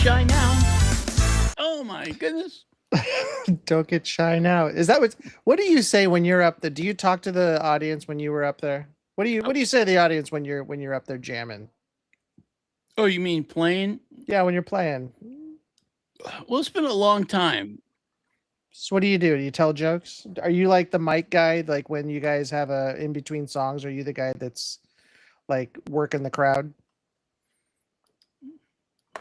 shy now. Oh my goodness. Don't get shy now. Is that what do you say when you're up there? Do you talk to the audience when you were up there? What do you say to the audience when you're up there jamming? Oh, you mean playing? Yeah, when you're playing. Well, it's been a long time. So what do you do? Do you tell jokes? Are you like the mic guy? Like when you guys have a in between songs, are you the guy that's like working the crowd?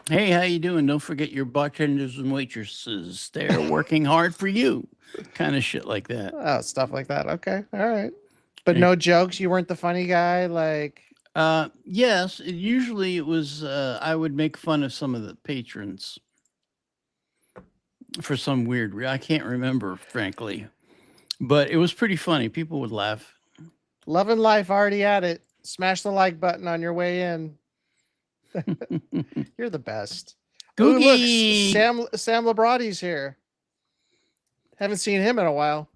Hey, how you doing? Don't forget your bartenders and waitresses. They're working hard for you. Kind of shit like that. Oh, stuff like that. Okay, all right. But Hey. no jokes. You weren't the funny guy. Like Yes, usually it was I would make fun of some of the patrons for some weird I can't remember, frankly. But it was pretty funny. People would laugh. love and life already at it. Smash the like button on your way in. You're the best. Ooh, look, Googie. Sam Labrati's here. Haven't seen him in a while.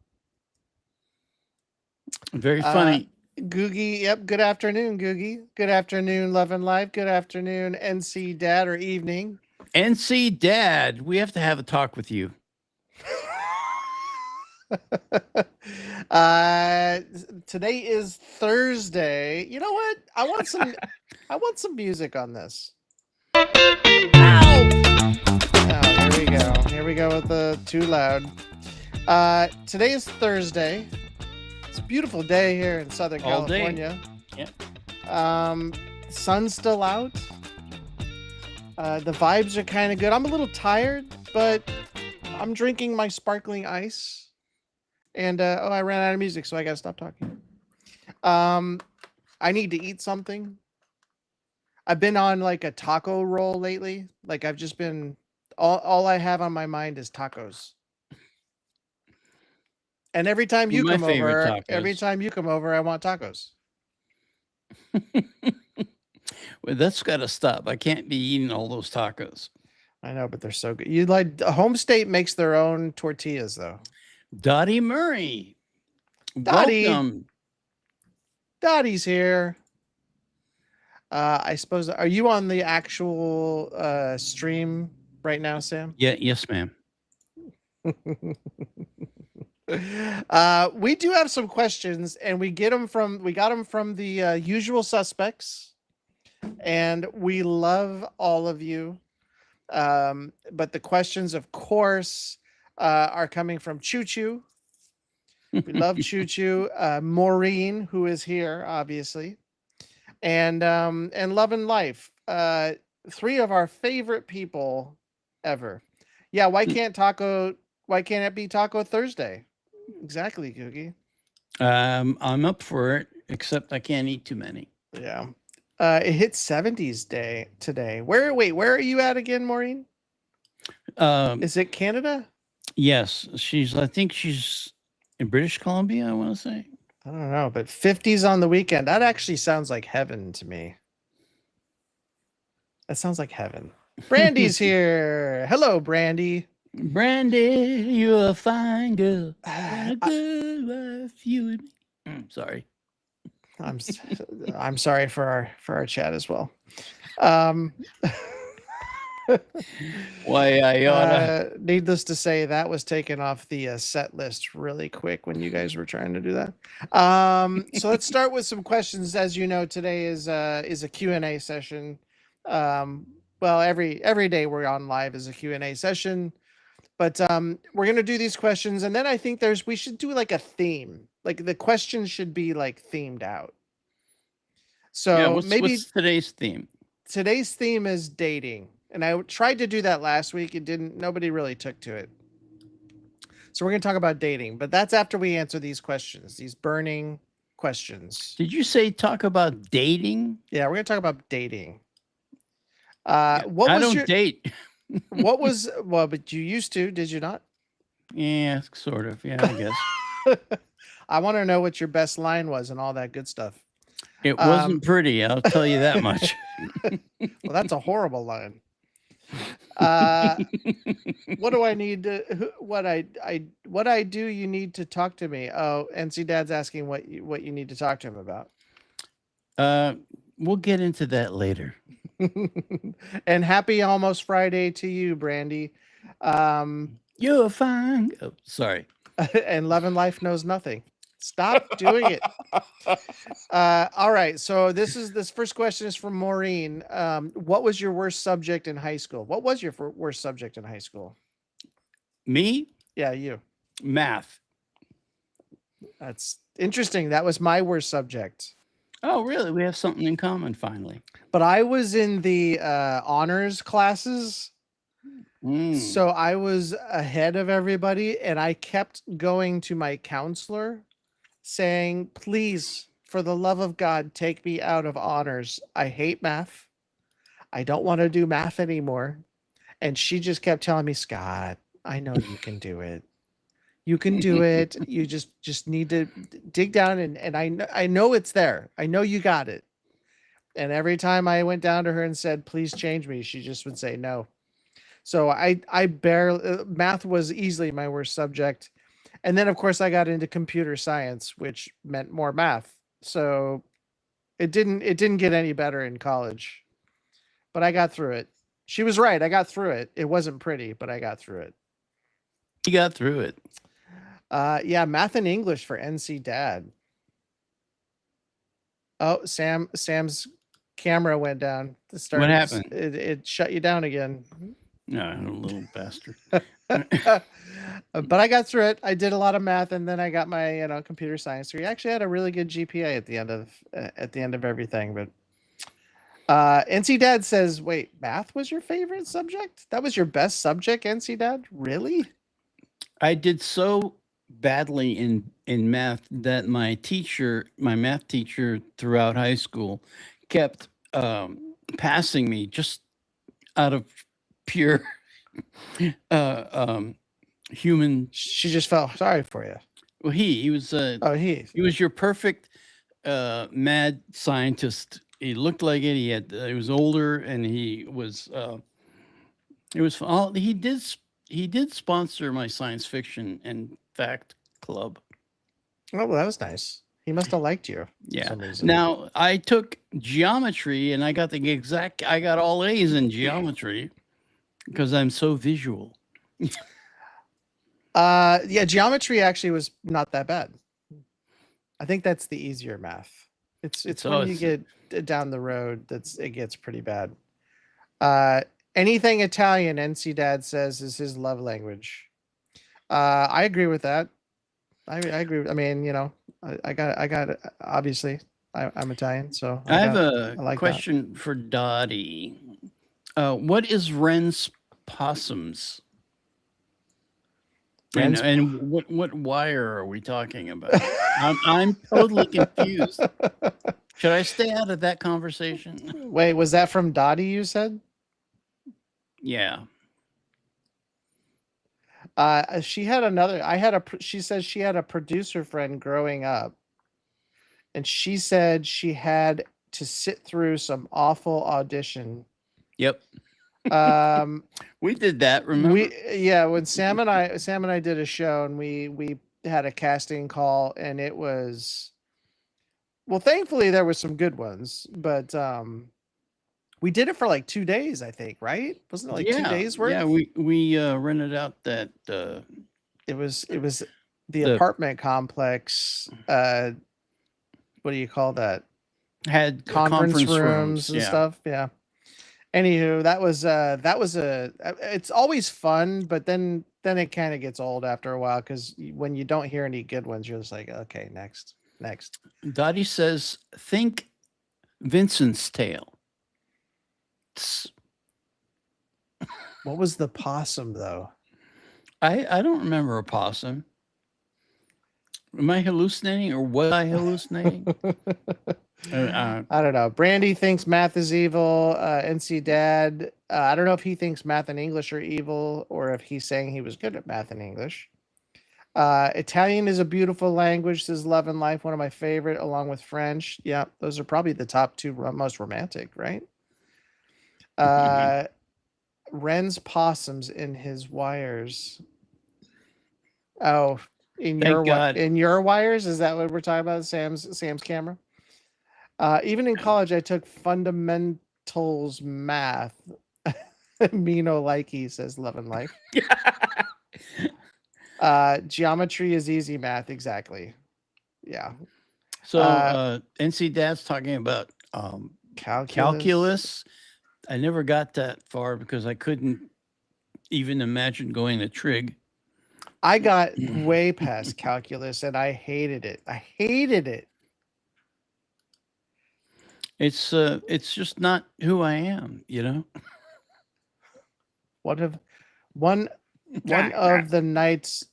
Very funny. Googie, yep. Good afternoon, Googie. Good afternoon, Love and Life. Good afternoon, NC Dad, or evening. NC Dad, we have to have a talk with you. Today is Thursday. You know what? I want some music on this. Ow! Oh, here we go. Here we go with the too loud. Today is Thursday. It's a beautiful day here in Southern All California. Day. Yeah. Sun's still out. The vibes are kind of good. I'm a little tired, but I'm drinking my sparkling ice. And I ran out of music, so I gotta stop talking. I need to eat something. I've been on like a taco roll lately. Like I've just been all I have on my mind is tacos. And every time you My come favorite over, tacos. I want tacos. Well, that's got to stop. I can't be eating all those tacos. I know, but they're so good. You like Home State makes their own tortillas though. Dottie Murray. Dottie. Welcome. Dottie's here. I suppose, are you on the actual stream right now, Sam? Yeah, yes, ma'am. We do have some questions, and we got them from the usual suspects, and we love all of you. But the questions, of course, are coming from Choo Choo. We love Choo Choo. Maureen, who is here, obviously, and Love and Life. Three of our favorite people ever. Yeah, why can't it be Taco Thursday? Exactly, Cookie. I'm up for it, except I can't eat too many. Yeah. It hit 70s day today. Where are you at again, Maureen? Is it Canada? Yes, I think she's in British Columbia, I want to say. I don't know, but 50s on the weekend. That actually sounds like heaven to me. That sounds like heaven. Brandy's here. Hello, Brandy. Brandy, you're a fine girl. A good wife, you and me. Sorry. I'm sorry for our chat as well. Why I oughta. Needless to say, that was taken off the set list really quick when you guys were trying to do that. So let's start with some questions. As you know, today is a Q&A session. Well, every day we're on live is a Q&A session, but we're gonna do these questions, and then I think we should do like a theme. Like the questions should be like themed out. So Yeah, what's today's theme? Today's theme is dating. And I tried to do that last week. Nobody really took to it. So we're going to talk about dating, but that's after we answer these questions, these burning questions. Did you say talk about dating? Yeah, we're going to talk about dating. I don't date. But you used to, did you not? Yeah, sort of. Yeah, I guess. I want to know what your best line was and all that good stuff. It wasn't pretty, I'll tell you that much. Well, that's a horrible line. What do I need to? What I do? You need to talk to me. Oh, NC Dad's asking what you need to talk to him about. We'll get into that later. And happy almost Friday to you, Brandy. You're fine. Oh, sorry. And Love and Life knows nothing. Stop doing it. All right. So this first question is from Maureen. What was your worst subject in high school? What was your worst subject in high school? Me? Yeah, you. Math. That's interesting. That was my worst subject. Oh, really? We have something in common finally. But I was in the honors classes. So I was ahead of everybody, and I kept going to my counselor saying, please, for the love of God, take me out of honors. I hate math. I don't want to do math anymore. And she just kept telling me, Scott, I know you can do it. You can do it. You just need to dig down, and I know it's there. I know you got it. And every time I went down to her and said, please change me, she just would say no. So I barely, math was easily my worst subject. And then of course I got into computer science, which meant more math. So it didn't get any better in college, but I got through it. She was right. I got through it. It wasn't pretty, but I got through it. You got through it. Yeah, math and English for NC Dad. Oh, Sam's camera went down. What happened? It shut you down again. No, little bastard. But I got through it. I did a lot of math, and then I got my computer science degree. I actually had a really good GPA at the end of everything. But NC Dad says, "Wait, math was your favorite subject? That was your best subject, NC Dad? Really?" I did so badly in math that my math teacher throughout high school kept passing me just out of pure human. She just felt sorry for you. Well, he was he was your perfect mad scientist. He looked like it. He was older, and he was all he did sponsor my science fiction and fact club. Oh, well, that was nice. He must have liked you. Yeah. For some reason. Now I took geometry, and I got all A's in geometry because I'm so visual. Yeah, geometry actually was not that bad. I think that's the easier math. It's when you get down the road it gets pretty bad. Anything Italian, NC Dad says, is his love language. I agree with that. I agree. I mean, I got obviously I'm Italian, so I have a question for Dottie. What is Wren's possums? And what wire are we talking about? I'm totally confused. Should I stay out of that conversation? Wait, was that from Dottie you said? Yeah. She says she had a producer friend growing up, and she said she had to sit through some awful audition. Yep. We did that, remember? When Sam and I did a show, and we had a casting call, and it was, well, thankfully there were some good ones, but we did it for like 2 days, I think, right? Wasn't it like 2 days worth? Yeah, we rented out that it was the apartment complex. What do you call that? Had conference rooms and stuff. Yeah. Anywho, that was it's always fun, but then it kind of gets old after a while, because when you don't hear any good ones, you're just like, okay, next. Dottie says, think Vincent's Tale. What was the possum, though? I don't remember a possum. Am I hallucinating, or was I hallucinating? I don't know. Brandy thinks math is evil. NC Dad, I don't know if he thinks math and English are evil, or if he's saying he was good at math and English. Italian is a beautiful language, says Love and Life, one of my favorite, along with French. Yeah, those are probably the top two most romantic, right? Wren's possums in his wires. Oh, in your wires? Is that what we're talking about? Sam's camera? Even in college, I took fundamental Tolls math. Me no likey, says Love and Life. Geometry is easy math, exactly. Yeah. So NC Dad's talking about calculus. I never got that far because I couldn't even imagine going to trig. I got way past calculus and I hated it. I hated it. It's just not who I am, you know. One of the nights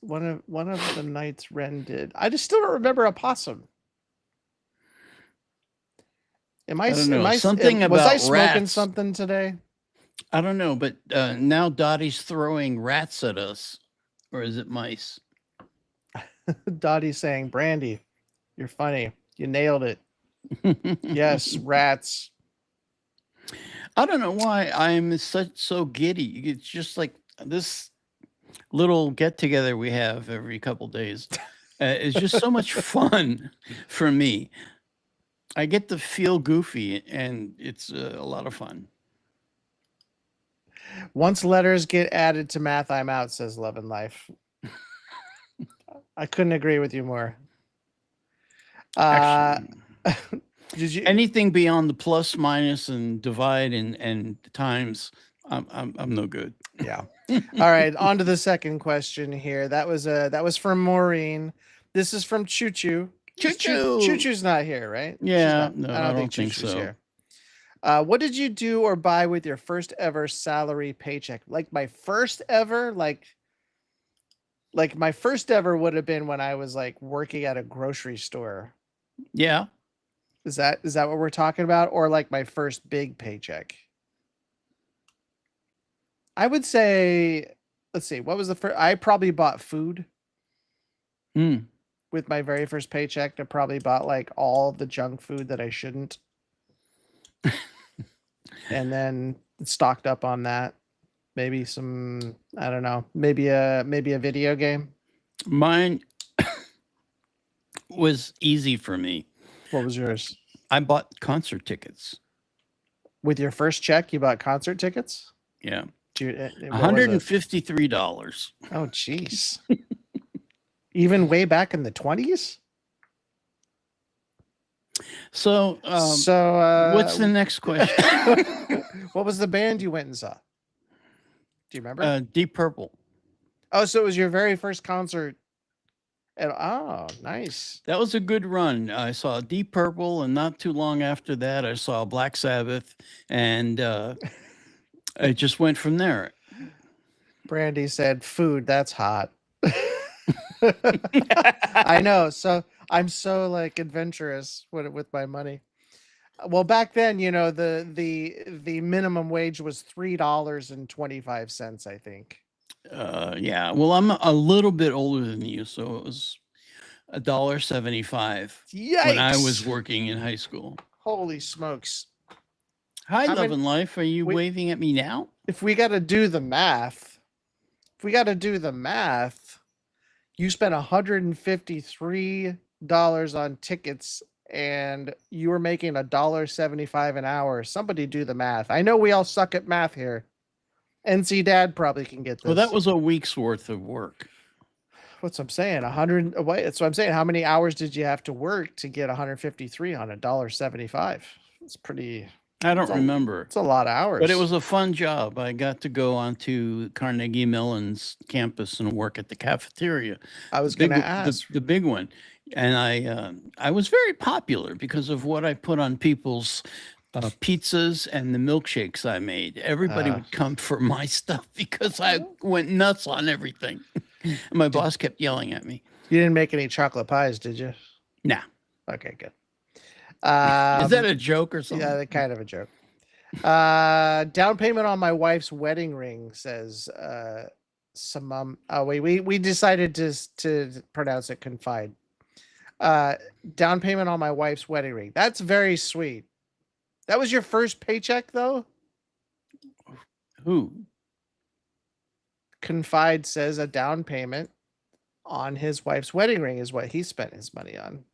Ren did. I just still don't remember a possum. I don't know. Something about was I smoking rats. something today? I don't know, but now Dottie's throwing rats at us, or is it mice? Dottie's saying, "Brandy, you're funny. You nailed it." Yes, rats. I don't know why I'm so giddy. It's just like this little get together we have every couple days. It's just so much fun for me. I get to feel goofy, and it's a lot of fun. Once letters get added to math, I'm out, says Love and Life. I couldn't agree with you more. Actually, did you anything beyond the plus, minus, and divide and times, I'm no good. Yeah. All right, on to the second question here. That was from Maureen. This is from Choo Choo. Choo Choo's not here, right? Yeah, no, I don't think so. Here. What did you do or buy with your first ever salary paycheck? Like my first ever, like my first ever would have been when I was like working at a grocery store. Yeah. Is that what we're talking about? Or like my first big paycheck? I would say, let's see, what was the first? I probably bought food. With my very first paycheck. I probably bought like all the junk food that I shouldn't. And then stocked up on that. Maybe some, I don't know, maybe a video game. Mine was easy for me. What was yours? I bought concert tickets. With your first check, you bought concert tickets? Yeah. $153. Oh, jeez. Even way back in the 20s? So what's the next question? What was the band you went and saw? Do you remember? Deep Purple. Oh, so it was your very first concert. Oh, nice. That was a good run. I saw Deep Purple, and not too long after that, I saw Black Sabbath, and I just went from there. Brandy said, "Food, that's hot." I know. So I'm so like adventurous with my money. Well, back then, you know, the minimum wage was $3.25, I think. Yeah. Well, I'm a little bit older than you, so it was $1.75 when I was working in high school. Holy smokes! Hi, Love and Life. Are you waving at me now? If we got to do the math, you spent $153 on tickets, and you were making $1.75 an hour. Somebody do the math. I know we all suck at math here. NC Dad probably can get this. Well, that was a week's worth of work. What's I'm saying? 100. That's what I'm saying. How many hours did you have to work to get 153 on $1.75? It's pretty. I don't remember. It's a lot of hours. But it was a fun job. I got to go onto Carnegie Mellon's campus and work at the cafeteria. I was going to ask. The big one. And I was very popular because of what I put on people's pizzas and the milkshakes I made. Everybody would come for my stuff because I went nuts on everything. And my boss kept yelling at me. You didn't make any chocolate pies, did you? Nah. Okay, good. Is that a joke or something? Yeah, kind of a joke. Down payment on my wife's wedding ring, says we decided to pronounce it confide. Down payment on my wife's wedding ring. That's very sweet. That was your first paycheck, though? Who? Confide says a down payment on his wife's wedding ring is what he spent his money on.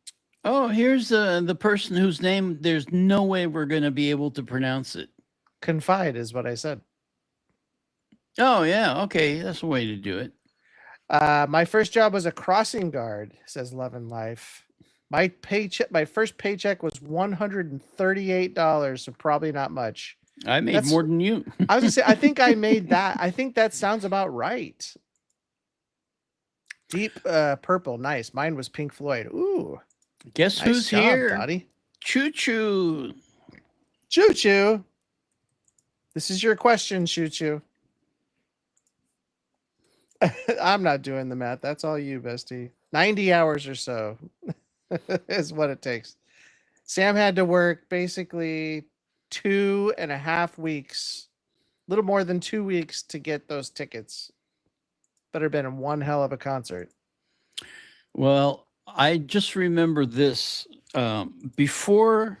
Oh, here's the person whose name there's no way we're going to be able to pronounce it. confide is what I said. Oh yeah, okay, that's a way to do it. My first job was a crossing guard, says Love and Life. My first paycheck was $138, so probably not much. I made That's- more than you. I was gonna say, I think I made that. I think that sounds about right. Deep purple, nice. Mine was Pink Floyd. Ooh, Guess nice who's job, here? Dottie. Choo choo. Choo choo. This is your question, Choo choo. I'm not doing the math. That's all you, bestie. 90 hours or so is what it takes. Sam had to work basically 2.5 weeks, a little more than 2 weeks to get those tickets. Better have been one hell of a concert. Well, I just remember this. Before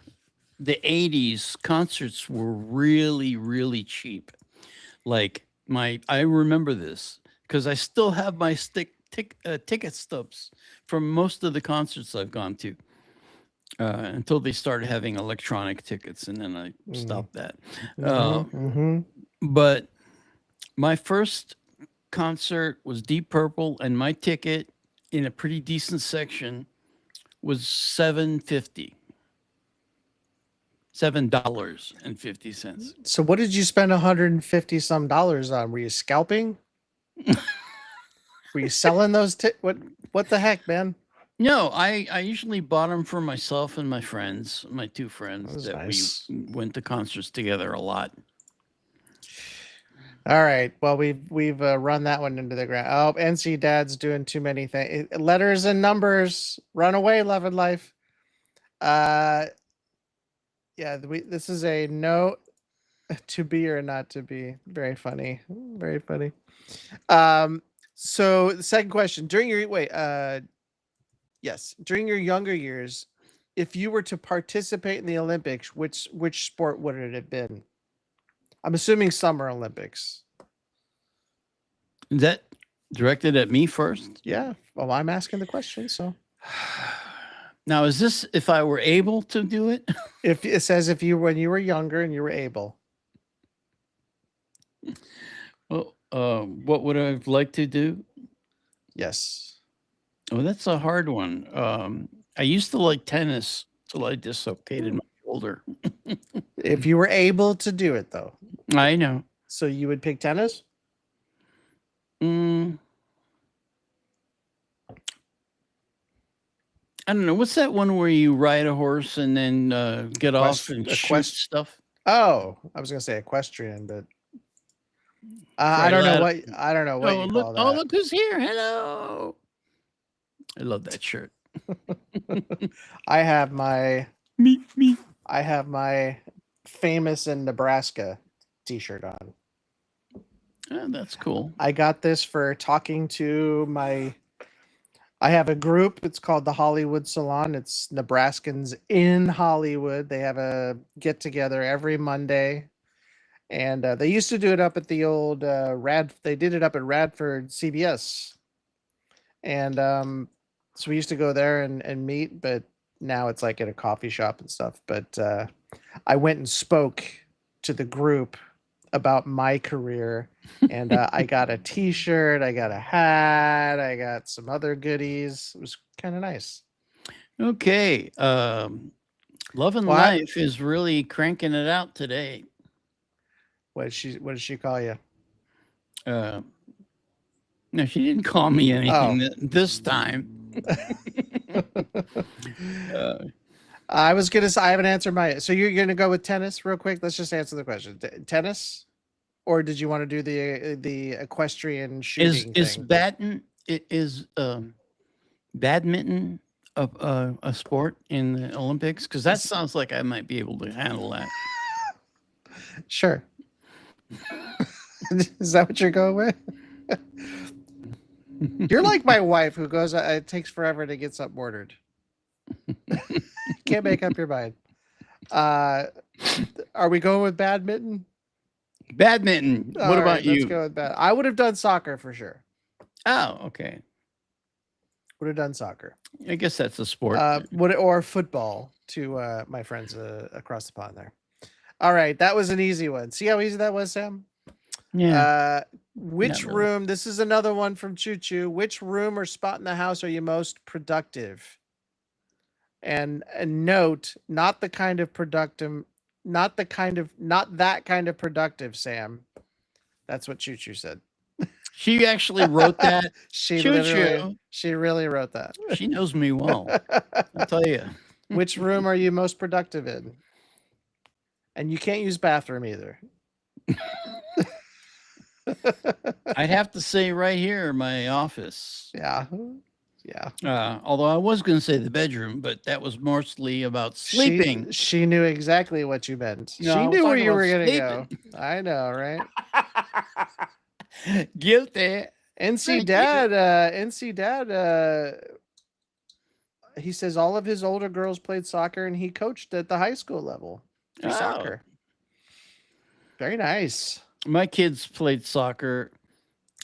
the 80s, concerts were really, really cheap. Like I remember this because I still have my ticket stubs from most of the concerts I've gone to until they started having electronic tickets, and then I stopped that. But my first concert was Deep Purple, and my ticket in a pretty decent section was $7.50. $7.50. So what did you spend $150 some on? Were you scalping? Were you selling those? What the heck, man? No, I usually bought them for myself and my friends, my two friends that nice. We went to concerts together a lot. All right. Well, we've run that one into the ground. Oh, NC Dad's doing too many things. Letters and numbers. Run away, Love and Life. Yeah, this is a no to be or not to be. Very funny. Very funny. So the second question, during your during your younger years, if you were to participate in the Olympics, which sport would it have been? I'm assuming Summer Olympics. Is that directed at me first? Yeah. Well, I'm asking the question, so. Now, is this if I were able to do it? If it says when you were younger and you were able. Well, what would I have liked to do? Yes. Oh, that's a hard one. I used to like tennis till I dislocated my shoulder. If you were able to do it, though. I know. So you would pick tennis? I don't know. What's that one where you ride a horse and then get off and shoot stuff? Oh, I was gonna say equestrian, but I don't know what you call that. Oh, look who's here! Hello. I love that shirt. I have my me. I have my famous in Nebraska T-shirt on. Oh, that's cool. I got this for talking to I have a group. It's called the Hollywood Salon. It's Nebraskans in Hollywood. They have a get together every Monday, and they used to do it up at the old They did it up at Radford CBS, and so we used to go there and meet. But now it's like at a coffee shop and stuff. But I went and spoke to the group about my career, and I got a T-shirt, I got a hat, I got some other goodies. It was kind of nice. Okay, Love and Life is really cranking it out today. What did she call you? No, she didn't call me anything this time. I was gonna say I haven't answered my. So you're gonna go with tennis real quick? Let's just answer the question. Tennis, or did you want to do the equestrian shooting? Is badminton a sport in the Olympics? Because that sounds like I might be able to handle that. Sure. Is that what you're going with? You're like my wife who goes, it takes forever to get something ordered. Can't make up your mind. Are we going with badminton? Badminton. What about you? Let's go with badminton. I would have done soccer for sure. Oh, okay. Would have done soccer. I guess that's a sport. Or football to my friends across the pond there. All right, that was an easy one. See how easy that was, Sam? Yeah. Which Not really. room? This is another one from Choo Choo. Which room or spot in the house are you most productive? And note, not the kind of productive, not that kind of productive, Sam. That's what Choo Choo said. She actually wrote that. She Choo literally, choo. she really wrote that. She knows me well. I'll tell you. Which room are you most productive in? And you can't use bathroom either. I'd have to say right here, my office. Yeah. Yeah. Although I was going to say the bedroom, but that was mostly about sleeping. She knew exactly what you meant. No, She I was knew where talking you about were going to go. sleeping. I know, right? Guilty. NC Thank Dad, NC Dad, he says all of his older girls played soccer and he coached at the high school level for Oh. soccer. Very nice. My kids played soccer,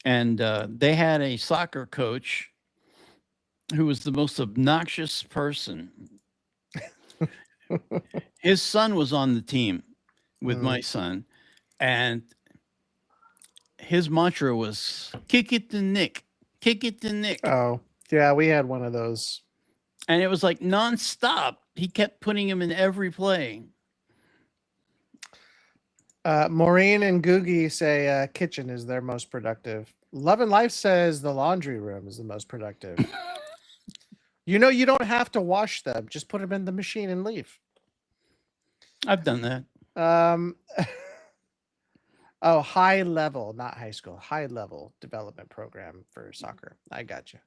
and they had a soccer coach who was the most obnoxious person. His son was on the team with my son, and his mantra was kick it to Nick, kick it to Nick. Oh, yeah, we had one of those. And it was like nonstop. He kept putting him in every play. Maureen and Googie say kitchen is their most productive. Love and Life says the laundry room is the most productive. You know, you don't have to wash them. Just put them in the machine and leave. I've done that. Oh, high level, not high school, high level development program for soccer. I got you.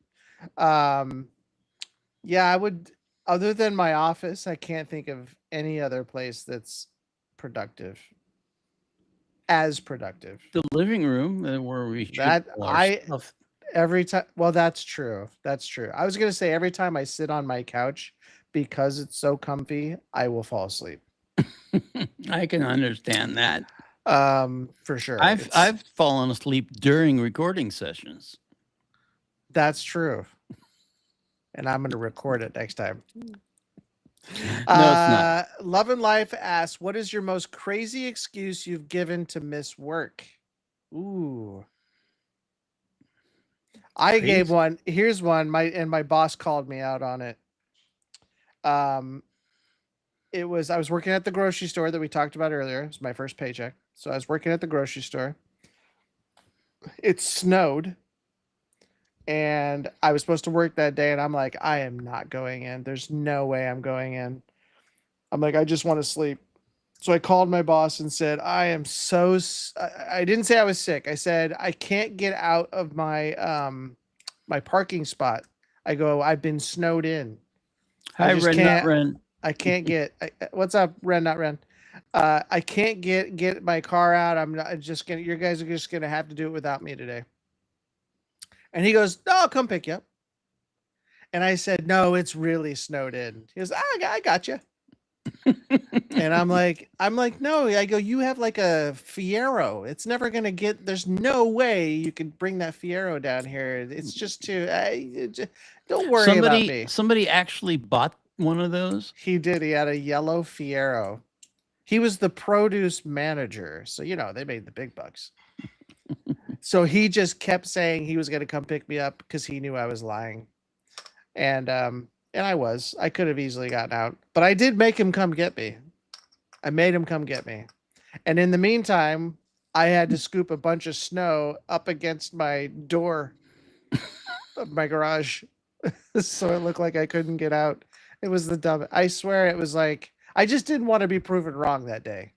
Yeah, I would, other than my office, I can't think of any other place that's productive. As productive. The living room where we That all our stuff. every time. Well, that's true. That's true. I was gonna say every time I sit on my couch because it's so comfy, I will fall asleep. I can understand that. For sure. I've fallen asleep during recording sessions. That's true. And I'm gonna record it next time. No, it's not. Love and Life asks, what is your most crazy excuse you've given to miss work? Ooh. I gave one. Here's one. My boss called me out on it. It was, I was working at the grocery store that we talked about earlier. It was my first paycheck. So I was working at the grocery store. It snowed. And I was supposed to work that day, and I'm like, I am not going in. There's no way I'm going in. I'm like, I just want to sleep. So I called my boss and said, I am so, I didn't say I was sick. I said, I can't get out of my, my parking spot. I go, I've been snowed in. Hi, Ren, not Ren. I can't get, what's up, Ren, not Ren? I can't get my car out. I'm not just gonna, you guys are just gonna have to do it without me today. And he goes, no, I'll come pick you up. And I said, no, it's really snowed in. He goes, I got you. And I'm like, no. I go, you have like a Fiero. It's never going to get, there's no way you could bring that Fiero down here. It's just too, don't worry about me. Somebody actually bought one of those? He did. He had a yellow Fiero. He was the produce manager. So, you know, they made the big bucks. So he just kept saying he was going to come pick me up because he knew I was lying. And I was. I could have easily gotten out. But I did make him come get me. I made him come get me. And in the meantime, I had to scoop a bunch of snow up against my door of my garage. So it looked like I couldn't get out. It was the dumb. I swear it was like, I just didn't want to be proven wrong that day.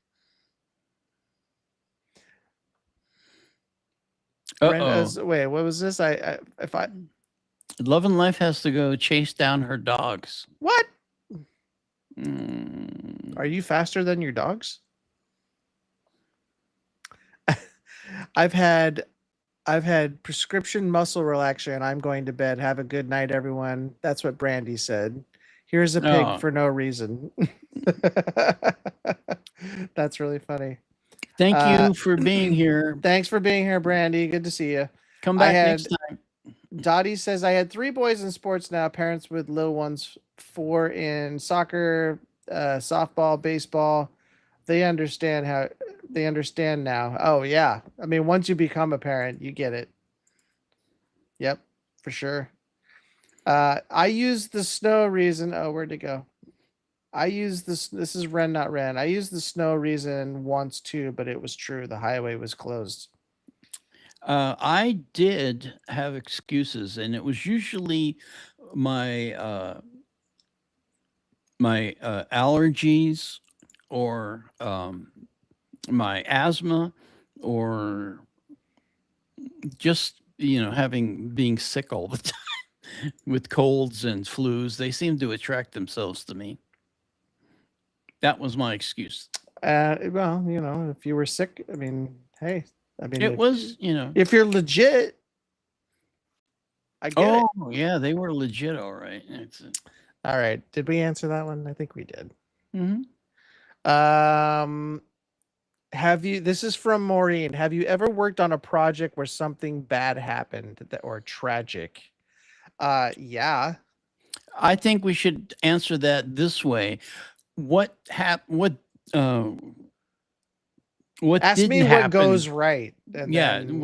Wait, what was this? Love and Life has to go chase down her dogs. What? Are you faster than your dogs? I've had prescription muscle relaxer and I'm going to bed. Have a good night, everyone. That's what Brandy said. Here's a pig for no reason. That's really funny. Thank you for being here. Thanks for being here, Brandy. Good to see you. Come back next time. Dottie says, I had 3 boys in sports now, parents with little ones, 4 in soccer, softball, baseball. they understand how they understand now. Oh yeah. I mean, once you become a parent, you get it. Yep, for sure. I use the snow reason. Oh, where'd it go? I use this. This is Ren, not Ren. I used the snow reason once too, but it was true. The highway was closed. I did have excuses, and it was usually my allergies or my asthma or just having being sick all the time with colds and flus. They seem to attract themselves to me. That was my excuse. Well, if you were sick, I mean, hey, I mean, It was, if you're legit, I get it. oh yeah, they were legit, all right. All right, did we answer that one? I think we did. Mm-hmm. Have you? This is from Maureen. Have you ever worked on a project where something bad happened or tragic? Yeah. I think we should answer that this way. What Ask didn't me what happen? goes right. And Yeah, then,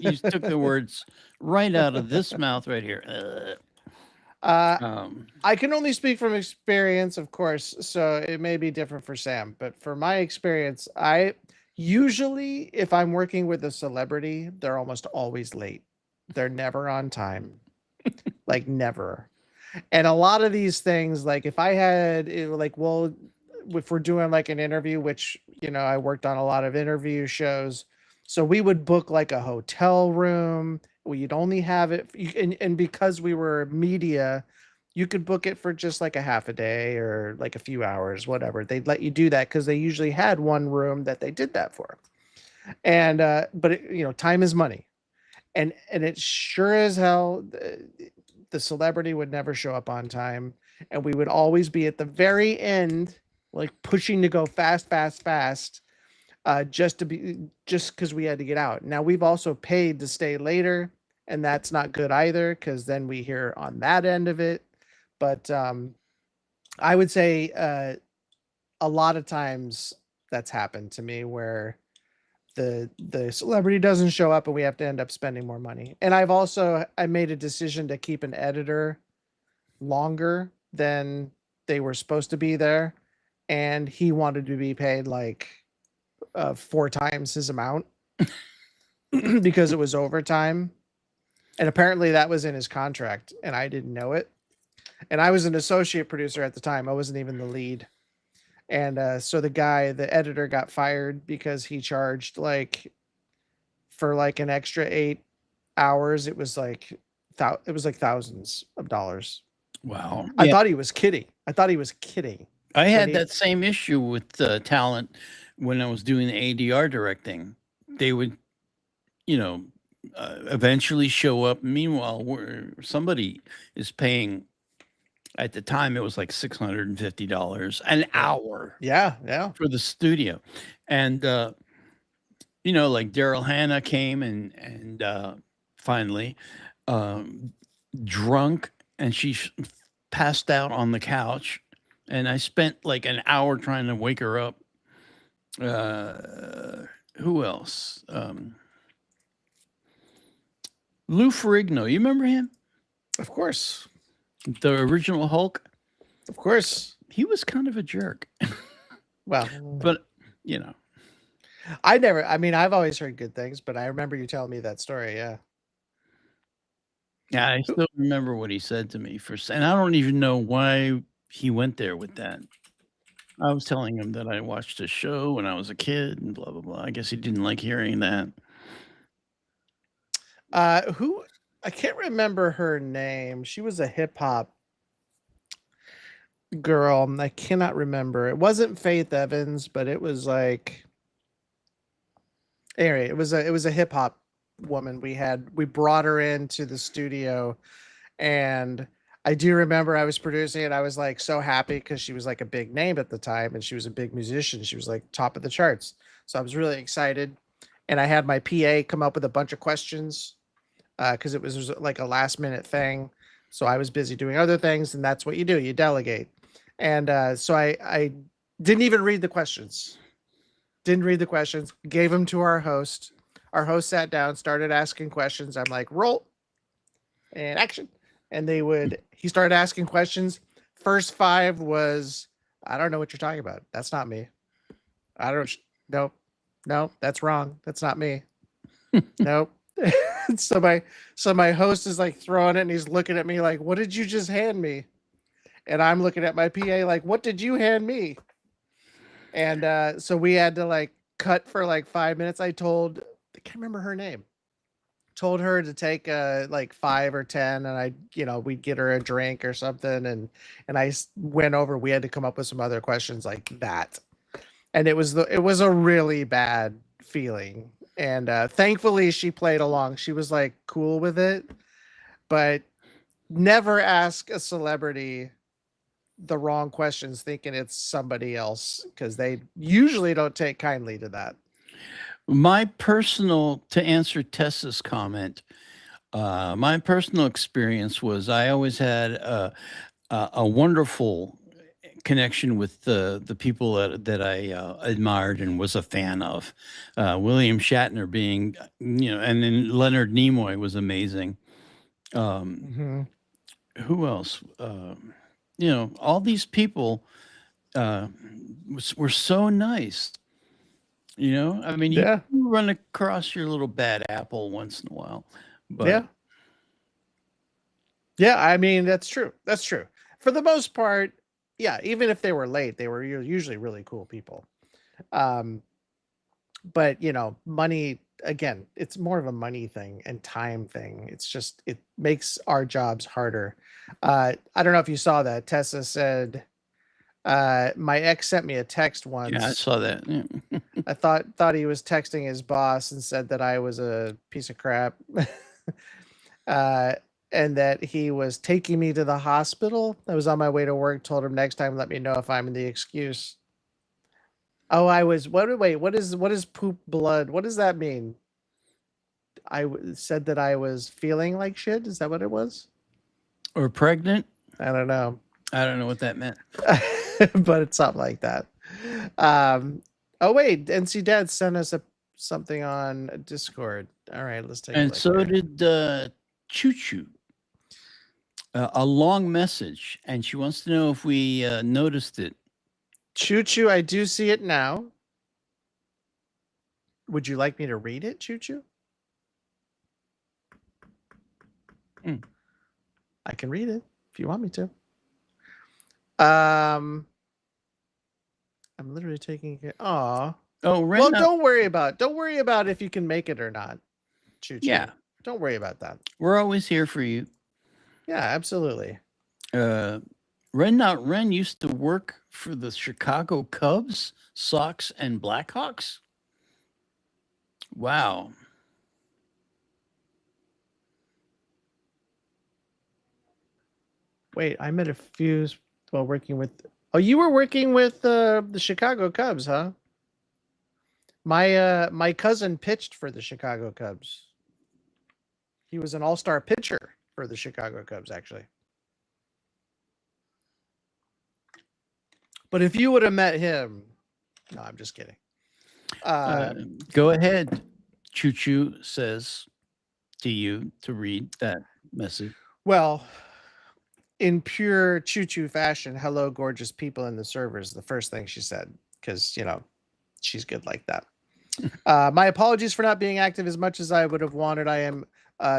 you took the words right out of this mouth right here. I can only speak from experience, of course, so it may be different for Sam, but for my experience, I usually, if I'm working with a celebrity, they're almost always late. They're never on time. Like never. And a lot of these things, like if I had like, well, if we're doing like an interview, which I worked on a lot of interview shows, so we would book like a hotel room. We'd only have it, and because we were media, you could book it for just like a half a day or like a few hours, whatever. They'd let you do that because they usually had one room that they did that for. And but time is money, and it sure as hell, the celebrity would never show up on time, and we would always be at the very end, like pushing to go fast, just because we had to get out. Now we've also paid to stay later, and that's not good either because then we hear on that end of it. But I would say a lot of times that's happened to me where the celebrity doesn't show up and we have to end up spending more money. And I made a decision to keep an editor longer than they were supposed to be there, and he wanted to be paid like 4 times his amount because it was overtime, and apparently that was in his contract and I didn't know it. And I was an associate producer at the time. I wasn't even the lead. And so the editor got fired because he charged like for like an extra 8 hours. It was like thousands of dollars. Wow. I thought he was kidding. I had that same issue with talent when I was doing the ADR directing. They would, eventually show up. Meanwhile, somebody is paying. At the time, it was like $650 an hour. Yeah. For the studio, and like Daryl Hannah came and finally, drunk, and she passed out on the couch, and I spent like an hour trying to wake her up. Who else? Lou Ferrigno, you remember him? Of course. The original Hulk? Of course. He was kind of a jerk. Well, but I've always heard good things, but I remember you telling me that story. Yeah. Yeah, I still remember what he said to me first, and I don't even know why he went there with that. I was telling him that I watched a show when I was a kid and blah, blah, blah. I guess he didn't like hearing that. I can't remember her name. She was a hip hop girl. I cannot remember. It wasn't Faith Evans, but it was like, anyway, it was a hip hop woman. We brought her into the studio, and I do remember I was producing it. I was like so happy because she was like a big name at the time and she was a big musician. She was like top of the charts. So I was really excited. And I had my PA come up with a bunch of questions because it was like a last minute thing. So I was busy doing other things, and that's what you do. You delegate. And so I Didn't even read the questions. Didn't read the questions. Gave them to our host. Our host sat down, started asking questions. I'm like, roll and action. And he started asking questions. First 5 was, I don't know what you're talking about. That's not me. I don't, no, that's wrong. That's not me. Nope. so my host is like throwing it and he's looking at me like, what did you just hand me? And I'm looking at my PA like, what did you hand me? And so we had to like cut for like 5 minutes. I can't remember her name. Told her to take like 5 or 10 and we'd get her a drink or something. And I went over, we had to come up with some other questions like that. And it was a really bad feeling. And thankfully she played along. She was like cool with it, but never ask a celebrity the wrong questions thinking it's somebody else, because they usually don't take kindly to that. To answer Tessa's comment, my personal experience was I always had a wonderful connection with the people that I admired and was a fan of. William Shatner being, and then Leonard Nimoy was amazing. Who else? All these people were so nice. I mean, Yeah. you run across your little bad apple once in a while, but yeah, I mean, that's true. That's true. For the most part, yeah, even if they were late, they were usually really cool people. But money, again, it's more of a money thing and time thing. It's just, it makes our jobs harder. I don't know if you saw that. Tessa said, my ex sent me a text once. yeah, I saw that. Yeah. I thought he was texting his boss and said that I was a piece of crap. And that he was taking me to the hospital. I was on my way to work, told him next time, let me know if I'm in the excuse. Oh, I was, what is poop blood? What does that mean? Said that I was feeling like shit. Is that what it was? Or pregnant? I don't know. I don't know what that meant. But it's something like that. Oh wait, NC Dad sent us something on Discord. All right, let's take a look. And so did Choo Choo. A long message, and she wants to know if we noticed it. Choo Choo, I do see it now. Would you like me to read it, Choo Choo? I can read it if you want me to. I'm literally taking it. Aw. Oh, well, don't worry about if you can make it or not. Choo Choo. Yeah. Don't worry about that. We're always here for you. Yeah, absolutely. Ren Not Ren used to work for the Chicago Cubs, Sox, and Blackhawks. Wow. Wait, I met a few while working with. Oh, you were working with the Chicago Cubs, huh? My cousin pitched for the Chicago Cubs. He was an all-star pitcher for the Chicago Cubs, actually. But if you would have met him, no, I'm just kidding. Go ahead. Choo Choo says to you to read that message. Well, in pure Choo Choo fashion, hello, gorgeous people in the servers. The first thing she said, because she's good like that. My apologies for not being active as much as I would have wanted. I am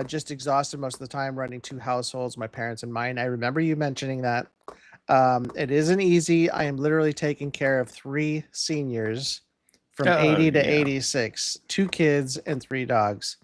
just exhausted most of the time running 2 households, my parents and mine. I remember you mentioning that. It isn't easy. I am literally taking care of 3 seniors from 80 to 86, 2 kids and 3 dogs.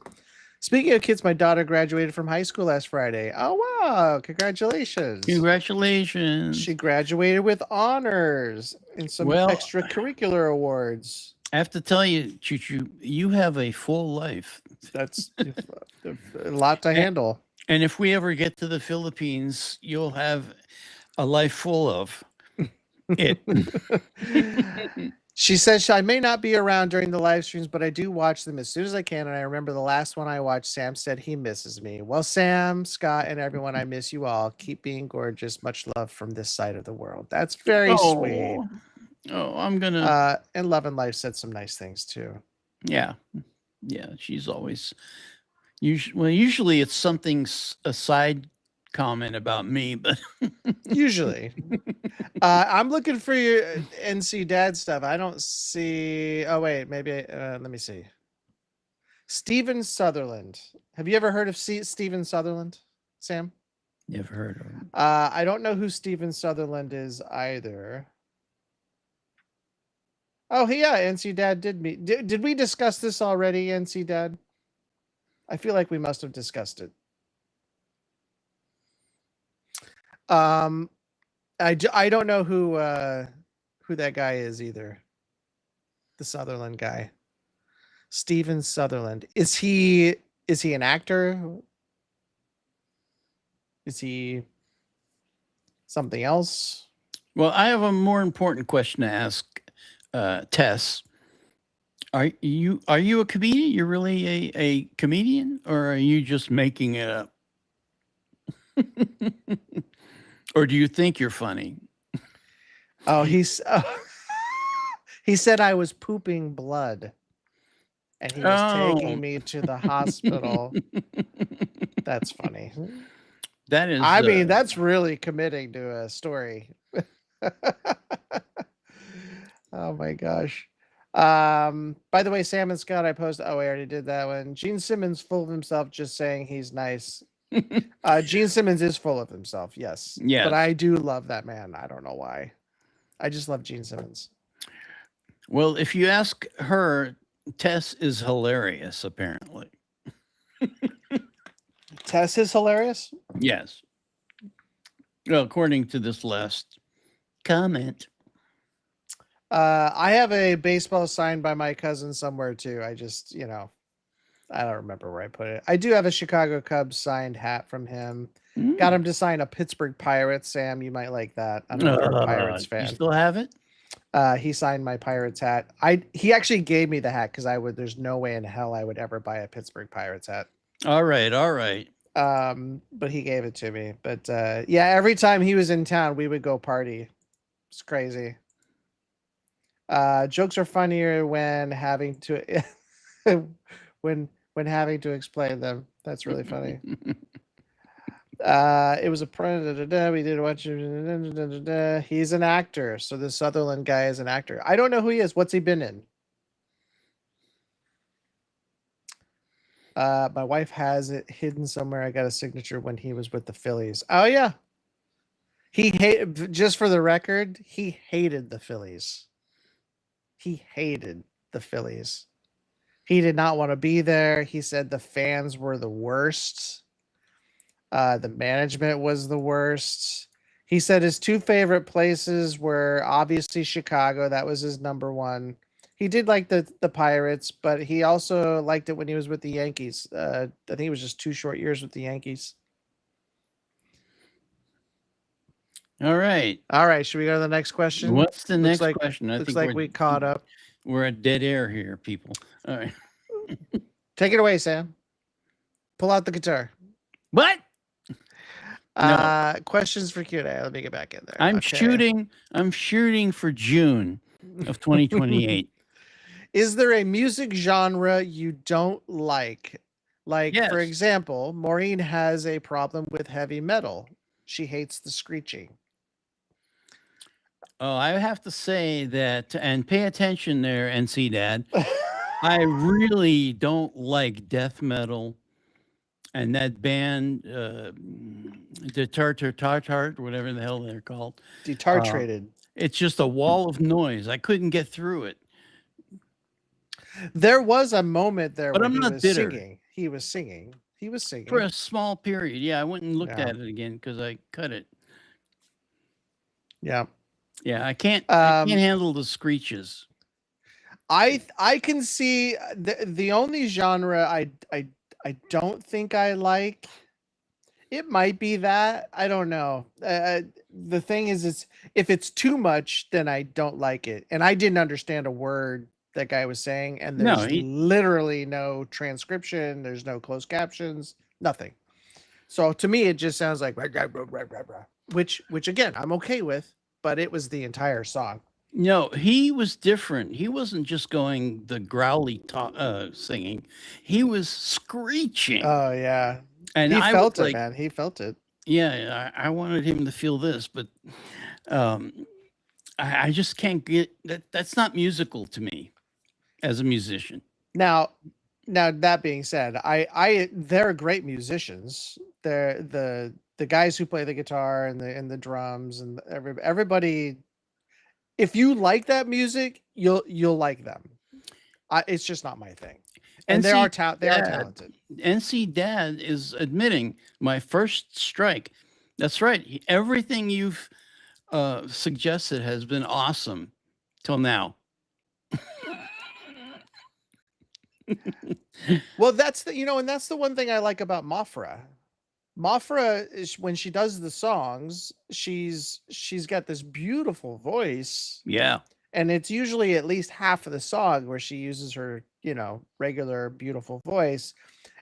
Speaking of kids, my daughter graduated from high school last Friday. Oh, wow. Congratulations. Congratulations. She graduated with honors and some extracurricular awards. I have to tell you, Choo Choo, you have a full life. That's a lot to handle. And if we ever get to the Philippines, you'll have a life full of it. She says, I may not be around during the live streams, but I do watch them as soon as I can. And I remember the last one I watched, Sam said he misses me. Well, Sam, Scott, and everyone, I miss you all. Keep being gorgeous. Much love from this side of the world. That's very sweet. Oh, I'm gonna. And Love and Life said some nice things too. Yeah, yeah. She's always. Usually it's something a side comment about me, but Usually. I'm looking for your NC Dad stuff. I don't see. Oh wait, maybe. Let me see. Steven Sutherland. Have you ever heard of Steven Sutherland, Sam? never heard of him. I don't know who Steven Sutherland is either. Oh, yeah, NC Dad did meet. Did we discuss this already, NC Dad? I feel like we must have discussed it. I don't know who that guy is either. The Sutherland guy. Steven Sutherland. Is he an actor? Is he something else? Well, I have a more important question to ask Tess. Are you a comedian? You're really a comedian, or are you just making it up? Or do you think you're funny? Oh, he said I was pooping blood, and he was taking me to the hospital. That's funny. That is. I mean, that's really committing to a story. Oh my gosh. By the way, Sam and Scott, I posted. Oh, I already did that one. Gene Simmons full of himself, just saying he's nice. Gene Simmons is full of himself, yes. Yes. But I do love that man. I don't know why. I just love Gene Simmons. Well, if you ask her, Tess is hilarious, apparently. Tess is hilarious? Yes. Well, according to this last comment. I have a baseball signed by my cousin somewhere too. I just, I don't remember where I put it. I do have a Chicago Cubs signed hat from him. Got him to sign a Pittsburgh Pirates. Sam, you might like that. I'm a Pirates fan. You still have it? He signed my Pirates hat. He actually gave me the hat because there's no way in hell I would ever buy a Pittsburgh Pirates hat. All right. But he gave it to me. But yeah, every time he was in town, we would go party. It's crazy. Jokes are funnier when having to when having to explain them. That's really funny. It was a we did watch. He's an actor, so the Sutherland guy is an actor. I don't know who he is. What's he been in? My wife has it hidden somewhere. I got a signature when he was with the Phillies. Oh yeah, just for the record, he hated the Phillies. He hated the Phillies. He did not want to be there. He said the fans were the worst. The management was the worst. He said his two favorite places were obviously Chicago. That was his number one. He did like the Pirates, but he also liked it when he was with the Yankees. I think it was just 2 short years with the Yankees. All right. Should we go to the next question? What's the next question? Looks like we caught up. We're at dead air here, people. All right. Take it away, Sam. Pull out the guitar. What? No. Questions for Q&A. Let me get back in there. I'm shooting for June of 2028. Is there a music genre you don't like? Like, yes. For example, Maureen has a problem with heavy metal. She hates the screeching. Oh, I have to say that, and pay attention there, NC Dad. I really don't like death metal. And that band, the Tartar, whatever the hell they're called. Detartrated. It's just a wall of noise. I couldn't get through it. There was a moment there but when I'm not bitter. Singing. He was singing. For a small period. Yeah, I went and looked at it again because I cut it. Yeah. Yeah, I can't handle the screeches. I can see the only genre I don't think I like. It might be that. I don't know. The thing is, if it's too much, then I don't like it. And I didn't understand a word that guy was saying. And there's literally no transcription. There's no closed captions, nothing. So to me, it just sounds like, which again, I'm okay with, but it was the entire song. No, he was different. He wasn't just going the growly singing. He was screeching. Oh yeah. And He I was felt it, like, man. He felt it. yeah, I wanted him to feel this, but um, I just can't get that. That's not musical to me as a musician. Now, that being said, they're great musicians. They're the guys who play the guitar and the drums and everybody. If you like that music, you'll like them. It's just not my thing. And NC they are Dad, talented. NC Dad is admitting my first strike. That's right. Everything you've suggested has been awesome till now. Well, that's the and that's the one thing I like about Mafra. Mafra is when she does the songs, she's got this beautiful voice, Yeah. and it's usually at least half of the song where she uses her, regular beautiful voice,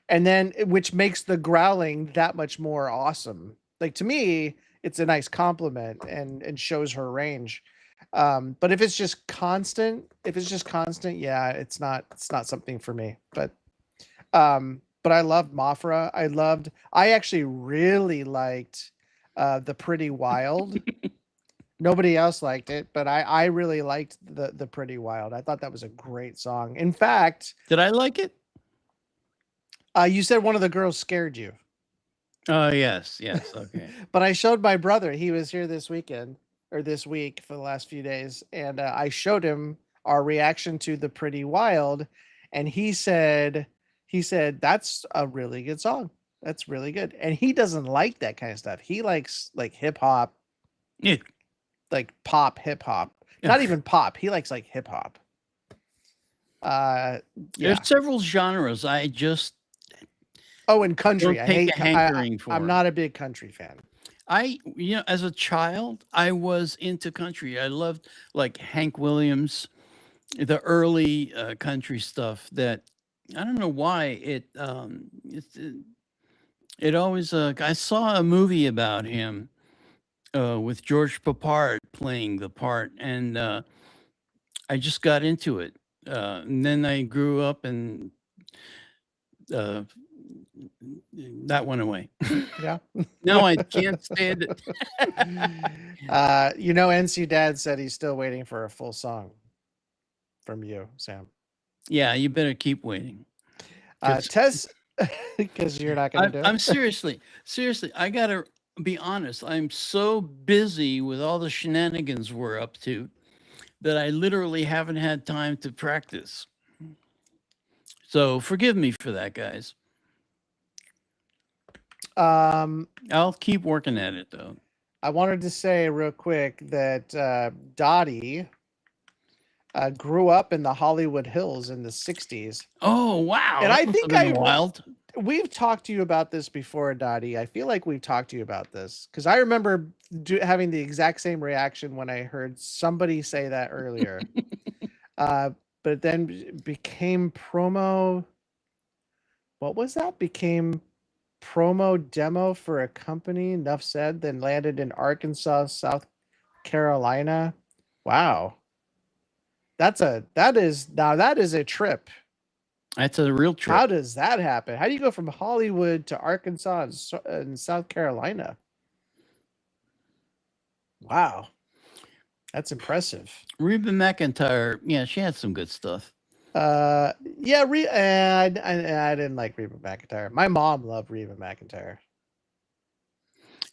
and then which makes the growling that much more awesome. Like to me, it's a nice compliment and shows her range. But if it's just constant, yeah, it's not something for me. But I loved Mafra. I actually really liked The Pretty Wild. Nobody else liked it, but I really liked the Pretty Wild. I thought that was a great song. In fact, Did I like it? you said one of the girls scared you. Oh, yes. Okay. But I showed my brother. He was here this weekend or this week for the last few days, and I showed him our reaction to The Pretty Wild, and he said that's a really good song. That's really good. And he doesn't like that kind of stuff. He likes like hip hop, Yeah. like pop hip hop. Not even pop. He likes like hip hop. Yeah. There's several genres I just Oh, and country. don't I take hate. a hankering for. I'm not a big country fan. As a child, I was into country. I loved like Hank Williams, the early country stuff. That I don't know why it always. I saw a movie about him with George Papard playing the part, and I just got into it. And then I grew up, and uh, that went away. Yeah. Now I can't stand it. NC Dad said he's still waiting for a full song from you, Sam. Yeah, you better keep waiting. Tess, because you're not going to do it. I'm seriously. I gotta be honest. I'm so busy with all the shenanigans we're up to that I literally haven't had time to practice. So forgive me for that, guys. I'll keep working at it though. I wanted to say real quick that Dottie grew up in the Hollywood Hills in the 60s. Oh, wow. And that I must think have been wild. We've talked to you about this before, Dottie. I feel like we've talked to you about this because I remember having the exact same reaction when I heard somebody say that earlier. But then became promo. What was that? Became promo demo for a company, enough said, then landed in Arkansas, South Carolina. Wow. That is a trip. That's a real trip. How does that happen? How do you go from Hollywood to Arkansas and South Carolina? Wow. That's impressive. Reba McEntire, yeah, she had some good stuff. Yeah, I didn't like Reba McEntire. My mom loved Reba McEntire.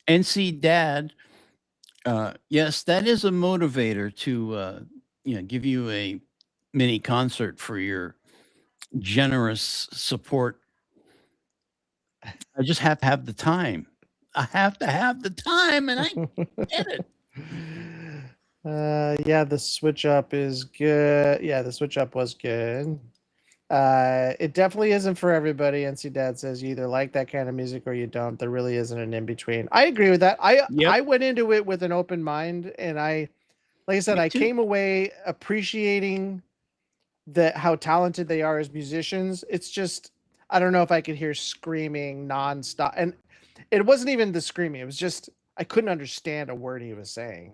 NC Dad, yes, that is a motivator to give you a mini concert for your generous support. I just have to have the time. I have to have the time, and I get it. Yeah, the switch up is good. Yeah, the switch up was good. It definitely isn't for everybody. NC Dad says you either like that kind of music or you don't. There really isn't an in between. I agree with that. I went into it with an open mind, and like I said, I came away appreciating how talented they are as musicians. It's just I don't know if I could hear screaming nonstop, and it wasn't even the screaming. It was just I couldn't understand a word he was saying.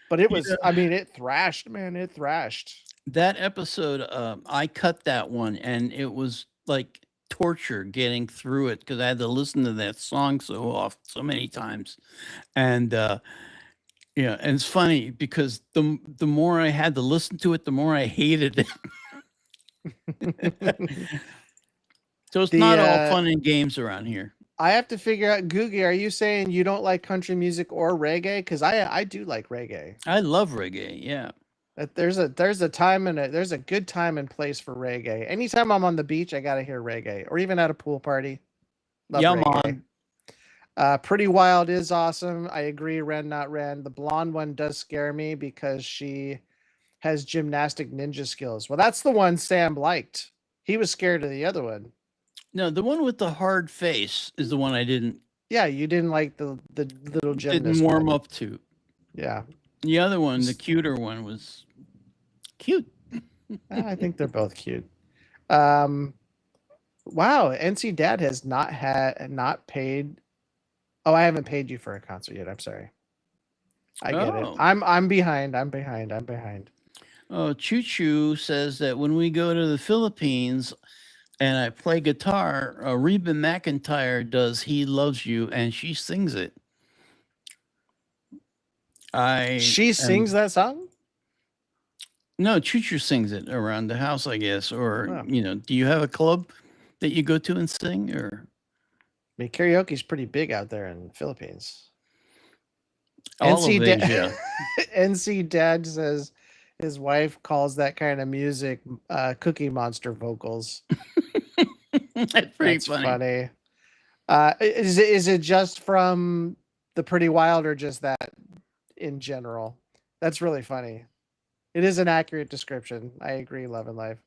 But it was, Yeah. I mean, it thrashed, man. It thrashed. That episode, I cut that one, and it was like torture getting through it because I had to listen to that song so many times. And yeah, and it's funny because the more I had to listen to it, the more I hated it. So it's The not all fun and games around here. I have to figure out, Googie, are you saying you don't like country music or reggae? Because I do like reggae. I love reggae. Yeah. There's a time and there's a good time and place for reggae. Anytime I'm on the beach, I gotta hear reggae, or even at a pool party. Love Yeah, reggae. man. Pretty Wild is awesome. I agree. Ren, not Ren. The blonde one does scare me because she has gymnastic ninja skills. Well, that's the one Sam liked. He was scared of the other one. No, the one with the hard face is the one I didn't Yeah, you didn't like the little gymnast. didn't warm one. up to. Yeah. The other one, the cuter one, was cute. I think they're both cute. Wow, NC Dad has not paid. Oh, I haven't paid you for a concert yet. I'm sorry. I get it. Oh. I'm behind. I'm behind. Oh, Choo Choo says that when we go to the Philippines and I play guitar, Reba McEntire does "He Loves You" and she sings it. She sings that song? No, Choo Choo sings it around the house, I guess. Or Oh. do you have a club that you go to and sing? Or I mean, karaoke's pretty big out there in the Philippines. all of Asia. NC Dad says his wife calls that kind of music Cookie Monster vocals. That's pretty funny. Is it just from the Pretty Wild or just that in general? That's really funny. It is an accurate description. I agree. Love and Life.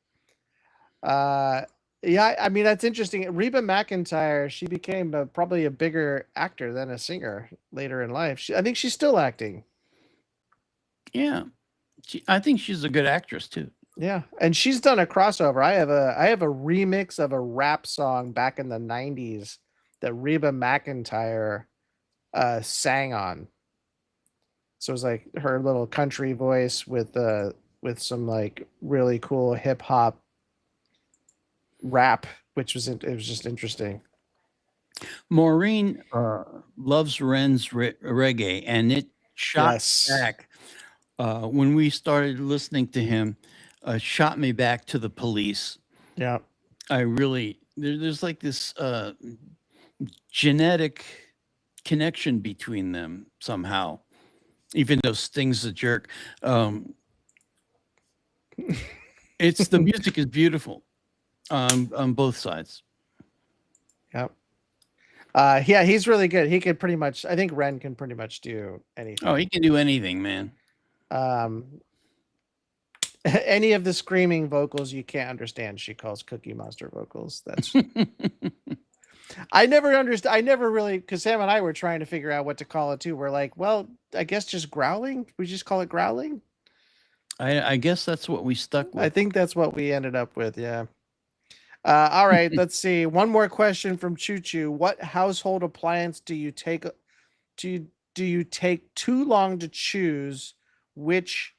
Yeah, I mean, that's interesting. Reba McEntire, she became probably a bigger actor than a singer later in life. I think she's still acting. Yeah, I think she's a good actress too. Yeah, and she's done a crossover. I have a remix of a rap song back in the '90s that Reba McEntire sang on. So it was like her little country voice with some like really cool hip hop rap, which was it was just interesting. Maureen loves Ren's reggae, and it shot back when we started listening to him. Shot me back to the Police. Yeah, I really there's like this genetic connection between them somehow, even though Sting's a jerk. It's the music is beautiful on both sides. Yep. Yeah, he's really good. He could pretty much. I think Ren can pretty much do anything. Oh, he can do anything, man. Any of the screaming vocals you can't understand, she calls Cookie Monster vocals. That's. I never understood. I never really, because Sam and I were trying to figure out what to call it too. We're like, well, I guess just growling. We just call it growling. I guess that's what we stuck with. I think that's what we ended up with. Yeah. All right. Let's see. One more question from Choo Choo. What household appliance do you take? Do you take too long to choose which?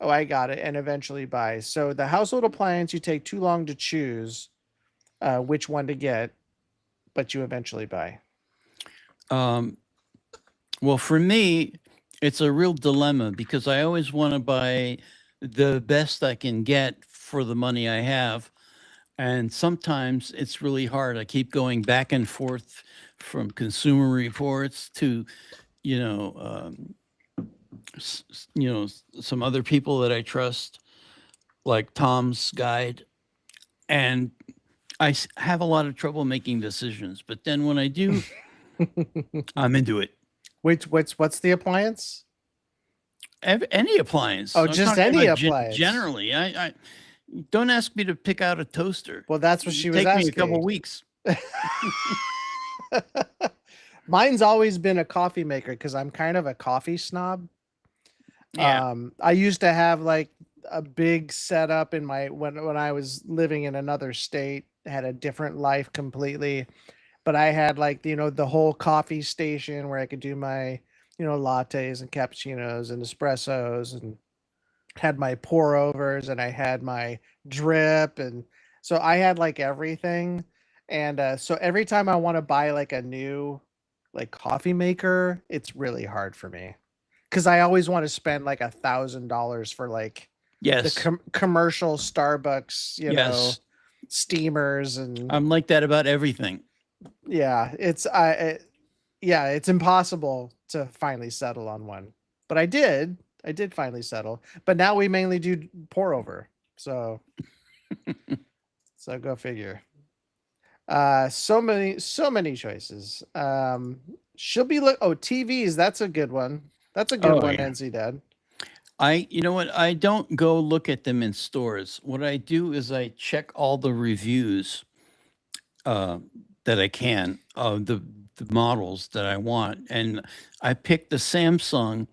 Oh, I got it. And eventually buy. So the household appliance you take too long to choose which one to get, but you eventually buy. Well, for me, it's a real dilemma because I always want to buy the best I can get for the money I have. And sometimes it's really hard. I keep going back and forth from Consumer Reports to, some other people that I trust, like Tom's Guide. And I have a lot of trouble making decisions. But then when I do, I'm into it. What's the appliance? Any appliance. Oh, just any appliance. Generally, I don't ask me to pick out a toaster. Well, that's what she was asking. asking. Take me a couple weeks. Mine's always been a coffee maker because I'm kind of a coffee snob. Yeah. I used to have like a big setup in my when I was living in another state, had a different life completely. But I had like, the whole coffee station where I could do my lattes and cappuccinos and espressos, and had my pour overs, and I had my drip, and so I had like everything. And so every time I want to buy like a new like coffee maker, it's really hard for me because I always want to spend like $1,000 for like the Yes. commercial Starbucks, Yes. steamers. And I'm like that about everything. yeah, it's impossible to finally settle on one. But I did finally settle. But now we mainly do pour over. So go figure. So many choices. She'll be TVs, that's a good one. That's a good Oh one, yeah. NC Dad. You know what? I don't go look at them in stores. What I do is I check all the reviews uh, that I can of the models that I want, and I picked the Samsung,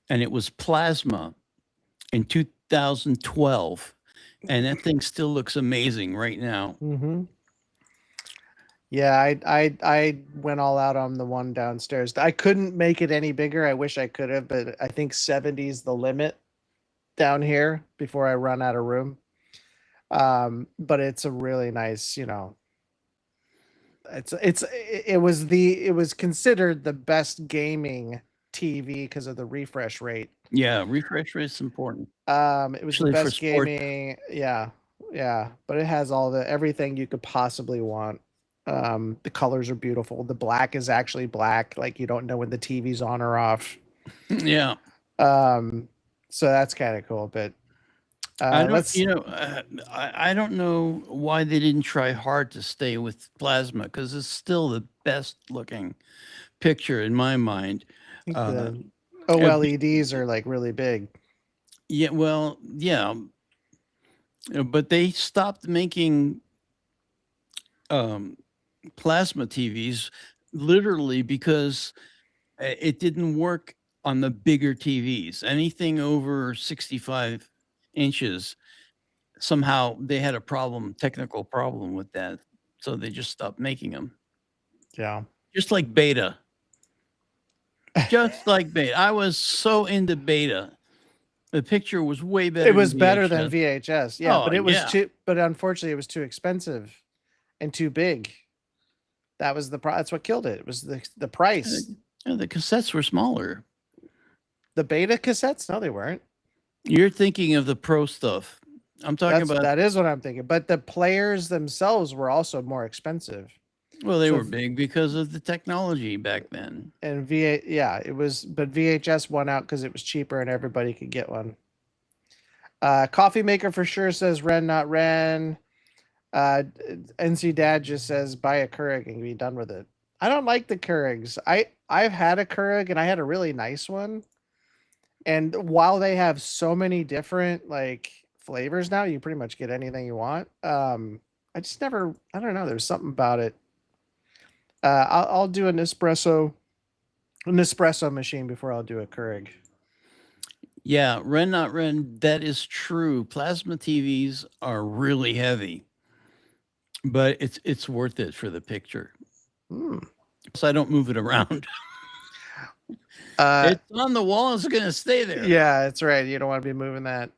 and it was plasma in 2012, and that thing still looks amazing right now. Mm-hmm. Yeah, I went all out on the one downstairs. I couldn't make it any bigger. I wish I could have, but I think 70 is the limit down here before I run out of room. But it's a really nice, it was considered the best gaming TV because of the refresh rate. Yeah, refresh rate is important, It was the especially for best sports. gaming. Yeah, yeah, but it has everything you could possibly want. The colors are beautiful. The black is actually black, like you don't know when the TV's on or off. Yeah, So that's kind of cool. But I don't. let's I don't know why they didn't try hard to stay with plasma because it's still the best looking picture in my mind. think Uh, the uh, OLEDs are like really big. yeah, well, yeah, but they stopped making um, plasma TVs literally because it didn't work on the bigger TVs. Anything over 65 inches, somehow they had a technical problem with that. So they just stopped making them. Yeah. Just like beta. Just like beta. I was so into beta. The picture was way better It was than better than VHS. VHS. Yeah, Oh, but it was yeah. too. But unfortunately, it was too expensive and too big. That was that's what killed it. It was the price. The cassettes were smaller. The beta cassettes? No, they weren't. You're thinking of the pro stuff. I'm talking about. That is what I'm thinking. But the players themselves were also more expensive. Well, they So were big because of the technology back then. And yeah, it was. But VHS won out because it was cheaper and everybody could get one. Coffee maker for sure says Ren, not Ren. NC Dad just says buy a Keurig and be done with it. I don't like the Keurigs. I've had a Keurig and I had a really nice one. And while they have so many different like flavors now, you pretty much get anything you want. I just never. I don't know. There's something about it. I'll do an espresso machine before I'll do a Keurig. Yeah, Ren not Ren, that is true. Plasma TVs are really heavy, but it's worth it for the picture. So I don't move it around. It's on the wall. It's going to stay there. Yeah, that's right. You don't want to be moving that.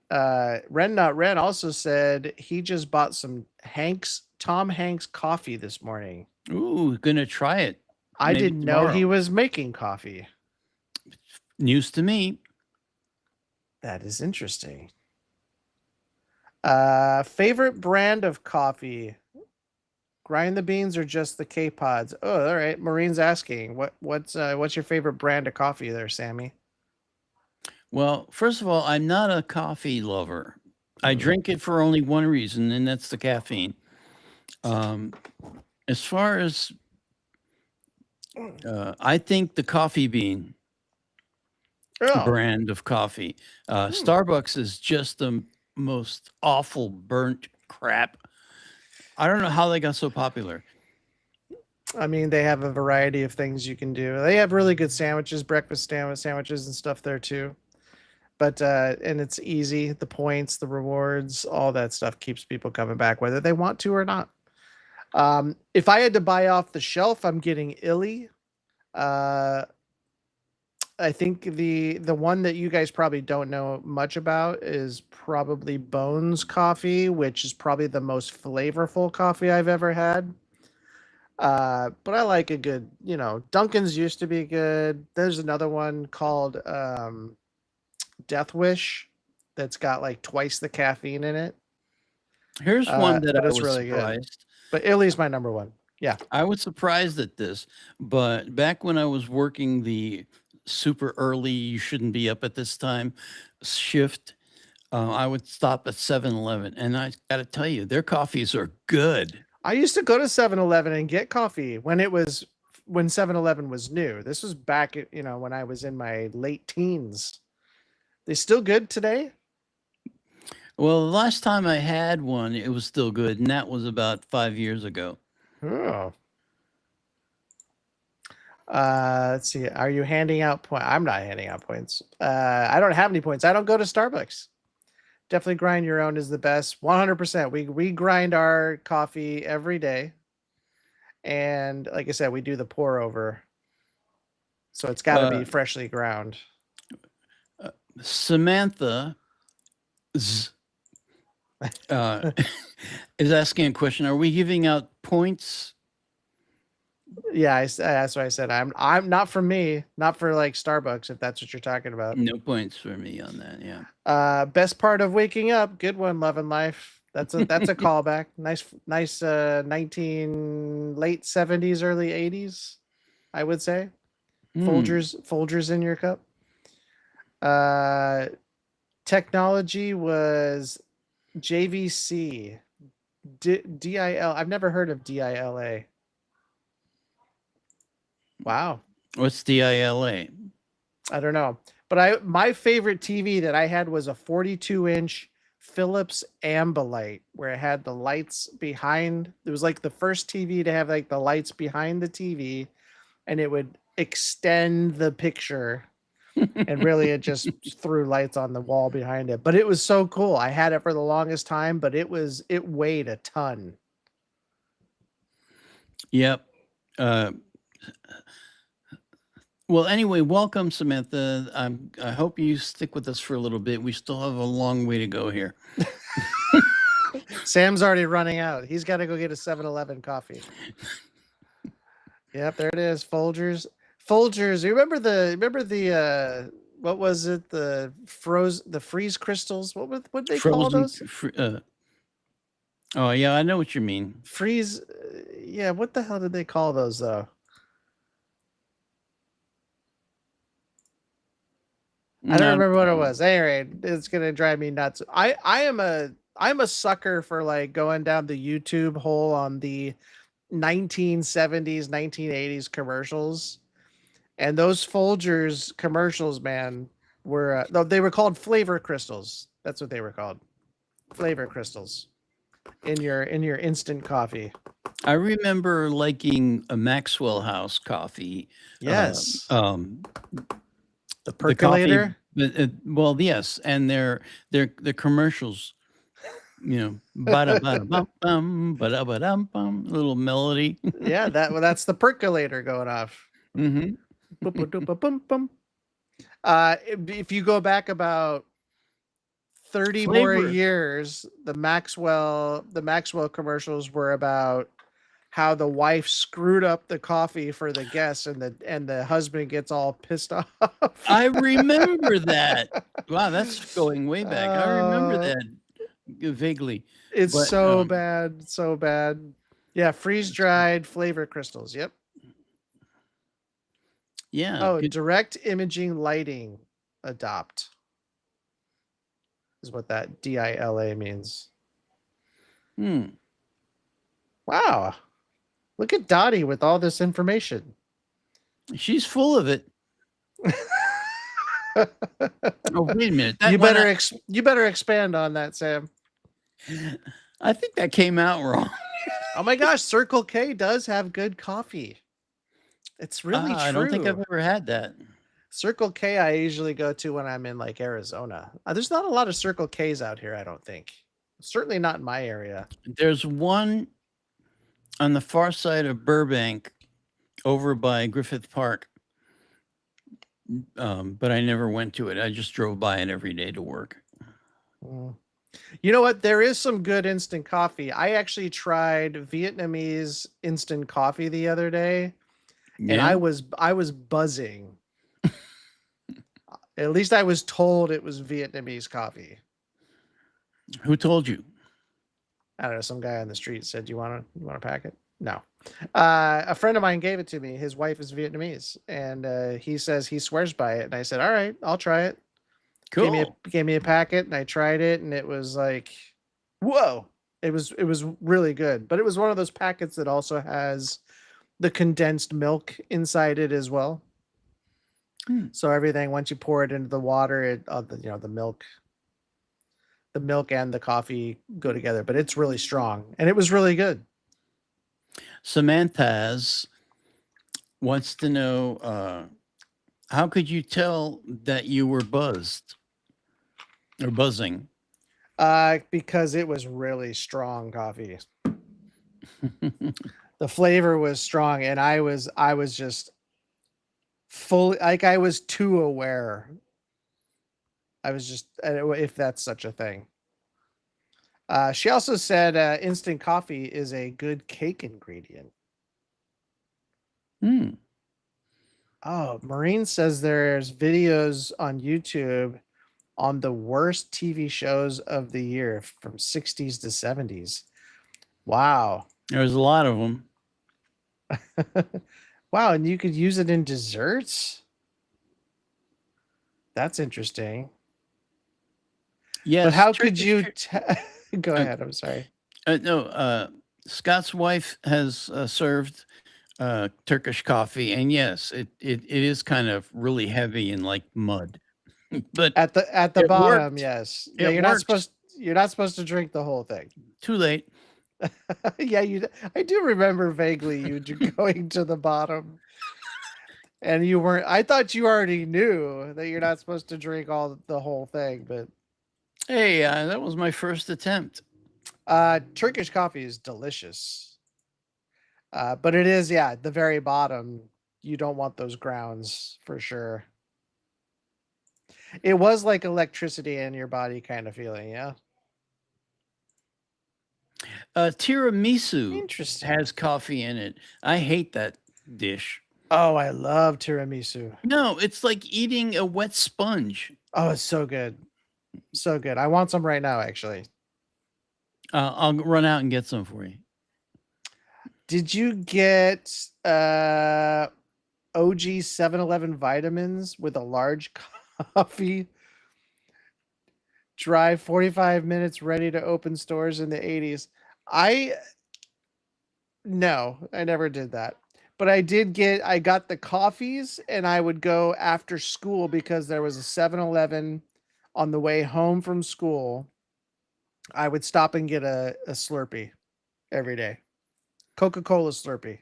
Ren not Ren also said he just bought some Tom Hanks coffee this morning. Ooh, going to try it. I didn't know he was making coffee. News to me. That is interesting. Favorite brand of coffee? Grind the beans or just the K-Pods? Oh, all right. Maureen's asking, what's your favorite brand of coffee there, Sammy? Well, first of all, I'm not a coffee lover. I drink it for only one reason, and that's the caffeine. As far as I think the coffee bean brand of coffee, Starbucks is just the most awful burnt crap. I don't know how they got so popular. I mean, they have a variety of things you can do. They have really good sandwiches, breakfast sandwiches and stuff there too. But and it's easy. The points, the rewards, all that stuff keeps people coming back, whether they want to or not. If I had to buy off the shelf, I'm getting Illy. I think the one that you guys probably don't know much about is probably Bones Coffee, which is probably the most flavorful coffee I've ever had. But I like a good, Dunkin's used to be good. There's another one called Death Wish that's got like twice the caffeine in it. Here's one that But I it's was really good. surprised. But Illy's my number one. Yeah. I was surprised at this, but back when I was working the super early, you shouldn't be up at this time shift, I would stop at 7-Eleven, and I got to tell you, their coffees are good. I used to go to 7-Eleven and get coffee when 7-Eleven was new. This was back, when I was in my late teens. They still good today? Well, the last time I had one, it was still good, and that was about 5 years ago. Oh. Let's see. Are you handing out points? I'm not handing out points. I don't have any points. I don't go to Starbucks. Definitely grind your own is the best. 100%. We grind our coffee every day. And like I said, we do the pour over. So it's got to be freshly ground. Samantha is asking a question. Are we giving out points? Yeah, that's what I said. I'm not for me, not for like Starbucks, if that's what you're talking about. No points for me on that. Yeah. Best part of waking up. Good one, Love and Life. That's a callback. Nice. Late 70s, early 80s, I would say. Folgers in your cup. Technology was JVC. DIL. I've never heard of DILA. Wow. What's DILA? I don't know. But my favorite TV that I had was a 42-inch Philips Ambilight, where it had the lights behind. It was like the first TV to have like the lights behind the TV, and it would extend the picture. And really, it just threw lights on the wall behind it. But it was so cool. I had it for the longest time, but it weighed a ton. Yep. Well, anyway, welcome, Samantha. I hope you stick with us for a little bit. We still have a long way to go here. Sam's already running out. He's got to go get a 7-Eleven coffee. Yep, there it is. Folgers. Remember the what was it? The freeze crystals. What they call those? Oh yeah, I know what you mean. Freeze. Yeah, what the hell did they call those though? I don't remember what it was. Anyway, it's gonna drive me nuts. I'm a sucker for like going down the YouTube hole on the 1970s, 1980s commercials, and those Folgers commercials, man, were they were called flavor crystals. That's what they were called, flavor crystals, in your instant coffee. I remember liking a Maxwell House coffee. Yes. The The percolator. coffee, well, yes, and their commercials, ba-da-ba-da-bum-bum, ba-da-ba-dum-bum, little melody. Yeah, that's the percolator going off. Mm-hmm. If you go back about 30 more years, the Maxwell commercials were about how the wife screwed up the coffee for the guests, and the husband gets all pissed off. I remember that. Wow, that's going way back. I remember that vaguely. It's so bad, so bad. Yeah, freeze-dried flavor crystals. Yep. Yeah. Oh, direct imaging lighting adopt is what that DILA means. Wow. Look at Dottie with all this information. She's full of it. Oh, wait a minute. You better expand on that, Sam. I think that came out wrong. Oh my gosh, Circle K does have good coffee. It's really true. I don't think I've ever had that. Circle K I usually go to when I'm in like Arizona. There's not a lot of Circle K's out here, I don't think. Certainly not in my area. There's one on the far side of Burbank over by Griffith Park but I never went to it. I just drove by it every day to work. Mm. You know what? There is some good instant coffee. I actually tried Vietnamese instant coffee the other day, and Yeah. I was buzzing. At least I was told it was Vietnamese coffee. Who told you? I don't know. Some guy on the street said, "You want a packet?" No. A friend of mine gave it to me. His wife is Vietnamese, and he says he swears by it. And I said, "All right, I'll try it." Cool. Gave me a packet, and I tried it, and it was like, whoa! It was really good. But it was one of those packets that also has the condensed milk inside it as well. So everything, once you pour it into the water, the milk and the coffee go together. But it's really strong, and it was really good. Samantha's wants to know how could you tell that you were buzzed or buzzing? Because it was really strong coffee. The flavor was strong, and I was just fully, like, I was too aware. I was just, if that's such a thing. She also said instant coffee is a good cake ingredient. Hmm. Oh, Maureen says there's videos on YouTube on the worst TV shows of the year from 60s to 70s. Wow. There's a lot of them. Wow, and you could use it in desserts? That's interesting. Yes. But how could you go ahead, I'm sorry. No, Scott's wife has served Turkish coffee, and yes, it is kind of really heavy and like mud. But At the it bottom, worked. yes. It Yeah, worked. you're not supposed to drink the whole thing. Too late. Yeah, I do remember vaguely you going to the bottom. And you weren't, I thought you already knew that you're not supposed to drink the whole thing, but Hey, that was my first attempt. Turkish coffee is delicious. But it is, yeah, at the very bottom, you don't want those grounds for sure. It was like electricity in your body kind of feeling, yeah. Tiramisu Interesting. has coffee in it. I hate that dish. Oh, I love tiramisu. No, it's like eating a wet sponge. Oh, it's so good. So good. I want some right now, actually. I'll run out and get some for you. Did you get OG 7-Eleven vitamins with a large coffee? Drive 45 minutes, ready to open stores in the 80s. No, I never did that. But I got the coffees, and I would go after school because there was a 7-Eleven on the way home from school. I would stop and get a Slurpee every day. Coca-Cola Slurpee.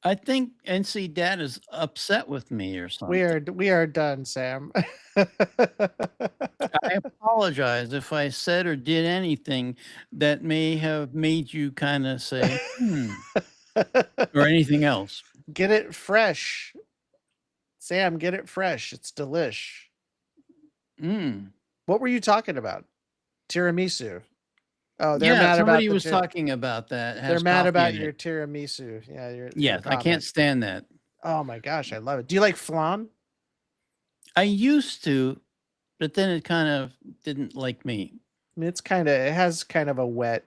I think NC Dad is upset with me or something. We are done, Sam. I apologize if I said or did anything that may have made you kind of say, or anything else. Get it fresh. Sam, get it fresh. It's delish. What were you talking about? Tiramisu. Oh, they're mad somebody about was talking about that. They're mad about your tiramisu. Yeah, yes, I can't stand that. Oh my gosh, I love it. Do you like flan? I used to, but then it kind of didn't like me. I mean, it has kind of a wet.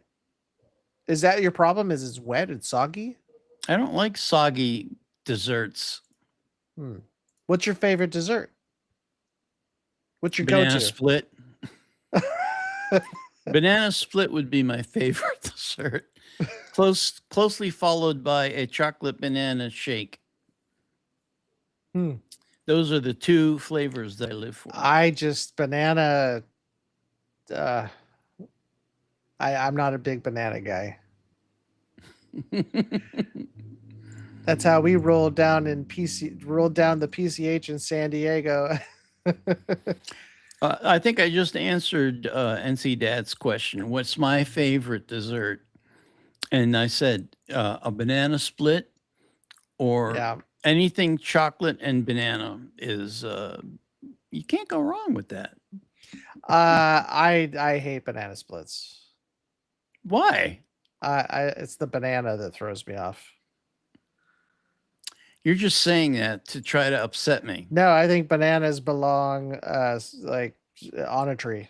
Is that your problem? Is it's wet? It's soggy? I don't like soggy desserts. What's your favorite dessert? What's your Banana go-to? split. Banana split would be my favorite dessert. Closely followed by a chocolate banana shake. Those are the two flavors that I live for. Banana. I'm not a big banana guy. That's how we rolled down the PCH in San Diego. I think I just answered NC Dad's question. What's my favorite dessert? And I said a banana split or anything chocolate and banana is you can't go wrong with that. I hate banana splits. Why? It's the banana that throws me off. You're just saying that to try to upset me. No, I think bananas belong like on a tree.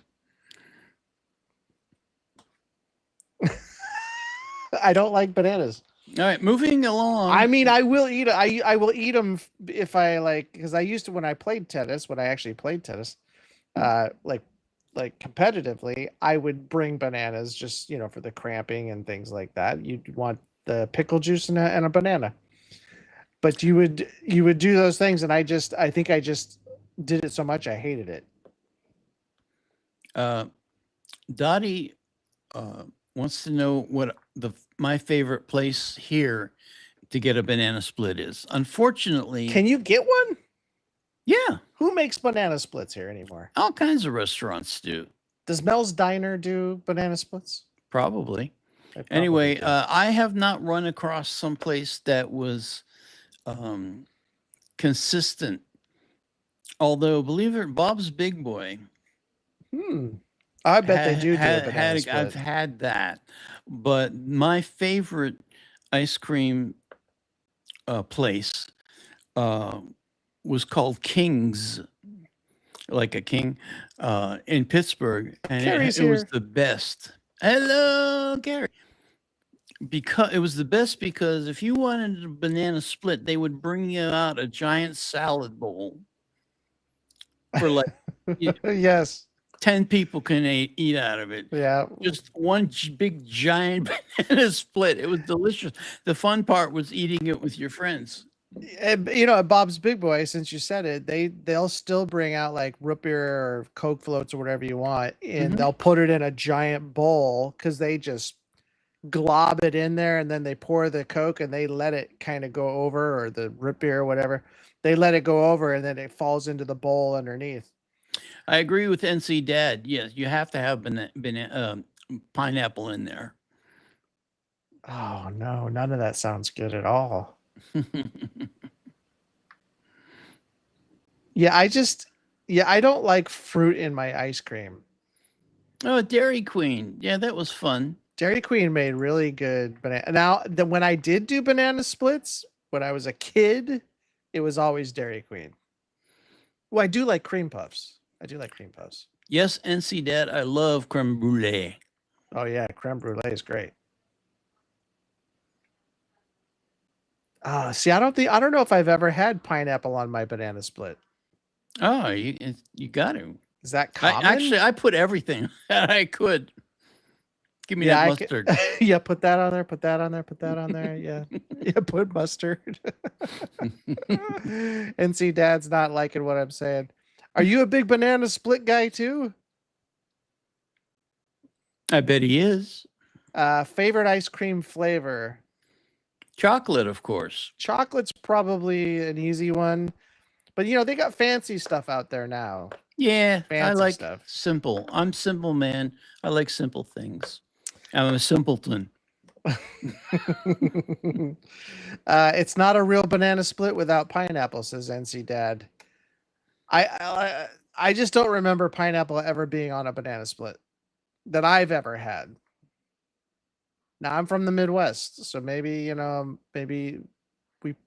I don't like bananas. All right, moving along. I mean, I will eat. I will eat them if I like, because I used to when I played tennis. When I actually played tennis, like competitively, I would bring bananas just for the cramping and things like that. You'd want the pickle juice and a banana, but you would do those things, and I think I just did it so much I hated it. Dottie wants to know what my favorite place here to get a banana split is. Unfortunately, Can you get one? yeah, Who makes banana splits here anymore? all kinds of restaurants do. Does Mel's Diner do banana splits? Probably. They probably Anyway, do. I have not run across some place that was consistent. Although, believe it, Bob's Big Boy. I bet they do a banana split. I've had that, but my favorite ice cream place was called King's, like a king, in Pittsburgh, and Carrie's it was here. the best. Hello, Gary. Because it was the best because if you wanted a banana split, they would bring you out a giant salad bowl for like Yes. 10 people can eat out of it. Yeah. Just one big giant banana split. It was delicious. The fun part was eating it with your friends. And, at Bob's Big Boy, since you said it, they'll still bring out like root beer or Coke floats or whatever you want, and they'll put it in a giant bowl because they just glob it in there, and then they pour the Coke and they let it kind of go over, or the root beer or whatever. They let it go over, and then it falls into the bowl underneath. I agree with NC Dad. Yes, you have to have pineapple in there. Oh no, none of that sounds good at all. Yeah, I don't like fruit in my ice cream. Oh, Dairy Queen. Yeah, that was fun. Dairy Queen made really good banana. Now, when I did do banana splits when I was a kid, it was always Dairy Queen. Well, I do like cream puffs. Yes, NC Dad, I love creme brulee. Oh yeah, creme brulee is great. See, I don't know if I've ever had pineapple on my banana split. Oh, you got to. Is that common? I put everything that I could. Give me that mustard. Yeah, put that on there. Put that on there. Put that on there. Yeah, yeah. Put mustard. NC Dad's not liking what I'm saying. Are you a big banana split guy too? I bet he is. Favorite ice cream flavor? Chocolate, of course. Chocolate's probably an easy one, but they got fancy stuff out there now. Yeah, Fancy I like stuff. simple. I'm simple, man. I like simple things. I'm a simpleton. It's not a real banana split without pineapple, says NC Dad. I just don't remember pineapple ever being on a banana split that I've ever had. Now I'm from the Midwest, so maybe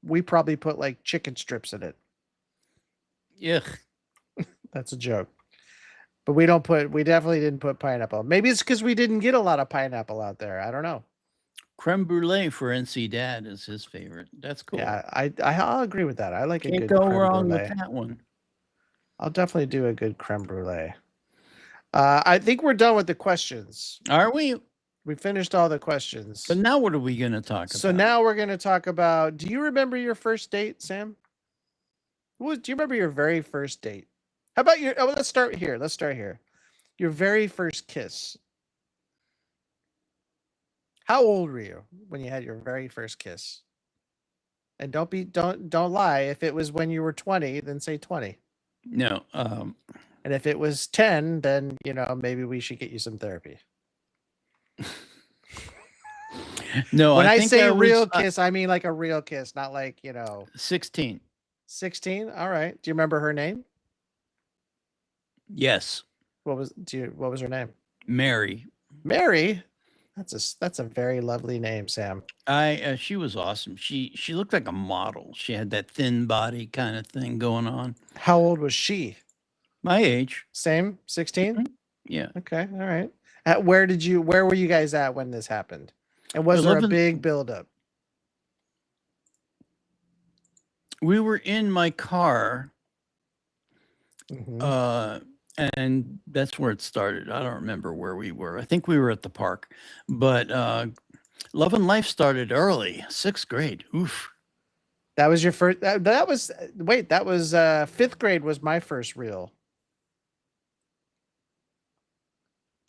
we probably put like chicken strips in it. Yeah. That's a joke. But we definitely didn't put pineapple. Maybe it's because we didn't get a lot of pineapple out there. I don't know. Creme brulee for NC Dad is his favorite. That's cool. Yeah, I'll agree with that. I like a Can't good go creme wrong brulee. with that one. I'll definitely do a good creme brulee. I think we're done with the questions. Are we? We finished all the questions. But now what are we going to talk about? So now we're going to talk about, do you remember your first date, Sam? Do you remember your very first date? How about let's start here. Your very first kiss. How old were you when you had your very first kiss? And don't lie. If it was when you were 20, then say 20. No. And if it was 10, then maybe we should get you some therapy. No, When I I think say I was real kiss, I mean like a real kiss, not like, 16. 16. All right. Do you remember her name? Yes, What was her name? Mary. Mary. That's a very lovely name, Sam. She was awesome. She looked like a model. She had that thin body kind of thing going on. How old was she? My age. Same, 16? Mhm. Yeah. Okay, all right. Where were you guys at when this happened? And was there a 11. big buildup? We were in my car, Mhm. and that's where it started. I don't remember where we were. I think we were at the park, but Love and Life started early, 6th grade. Oof. That was your first that was wait, that was 5th grade was my first reel.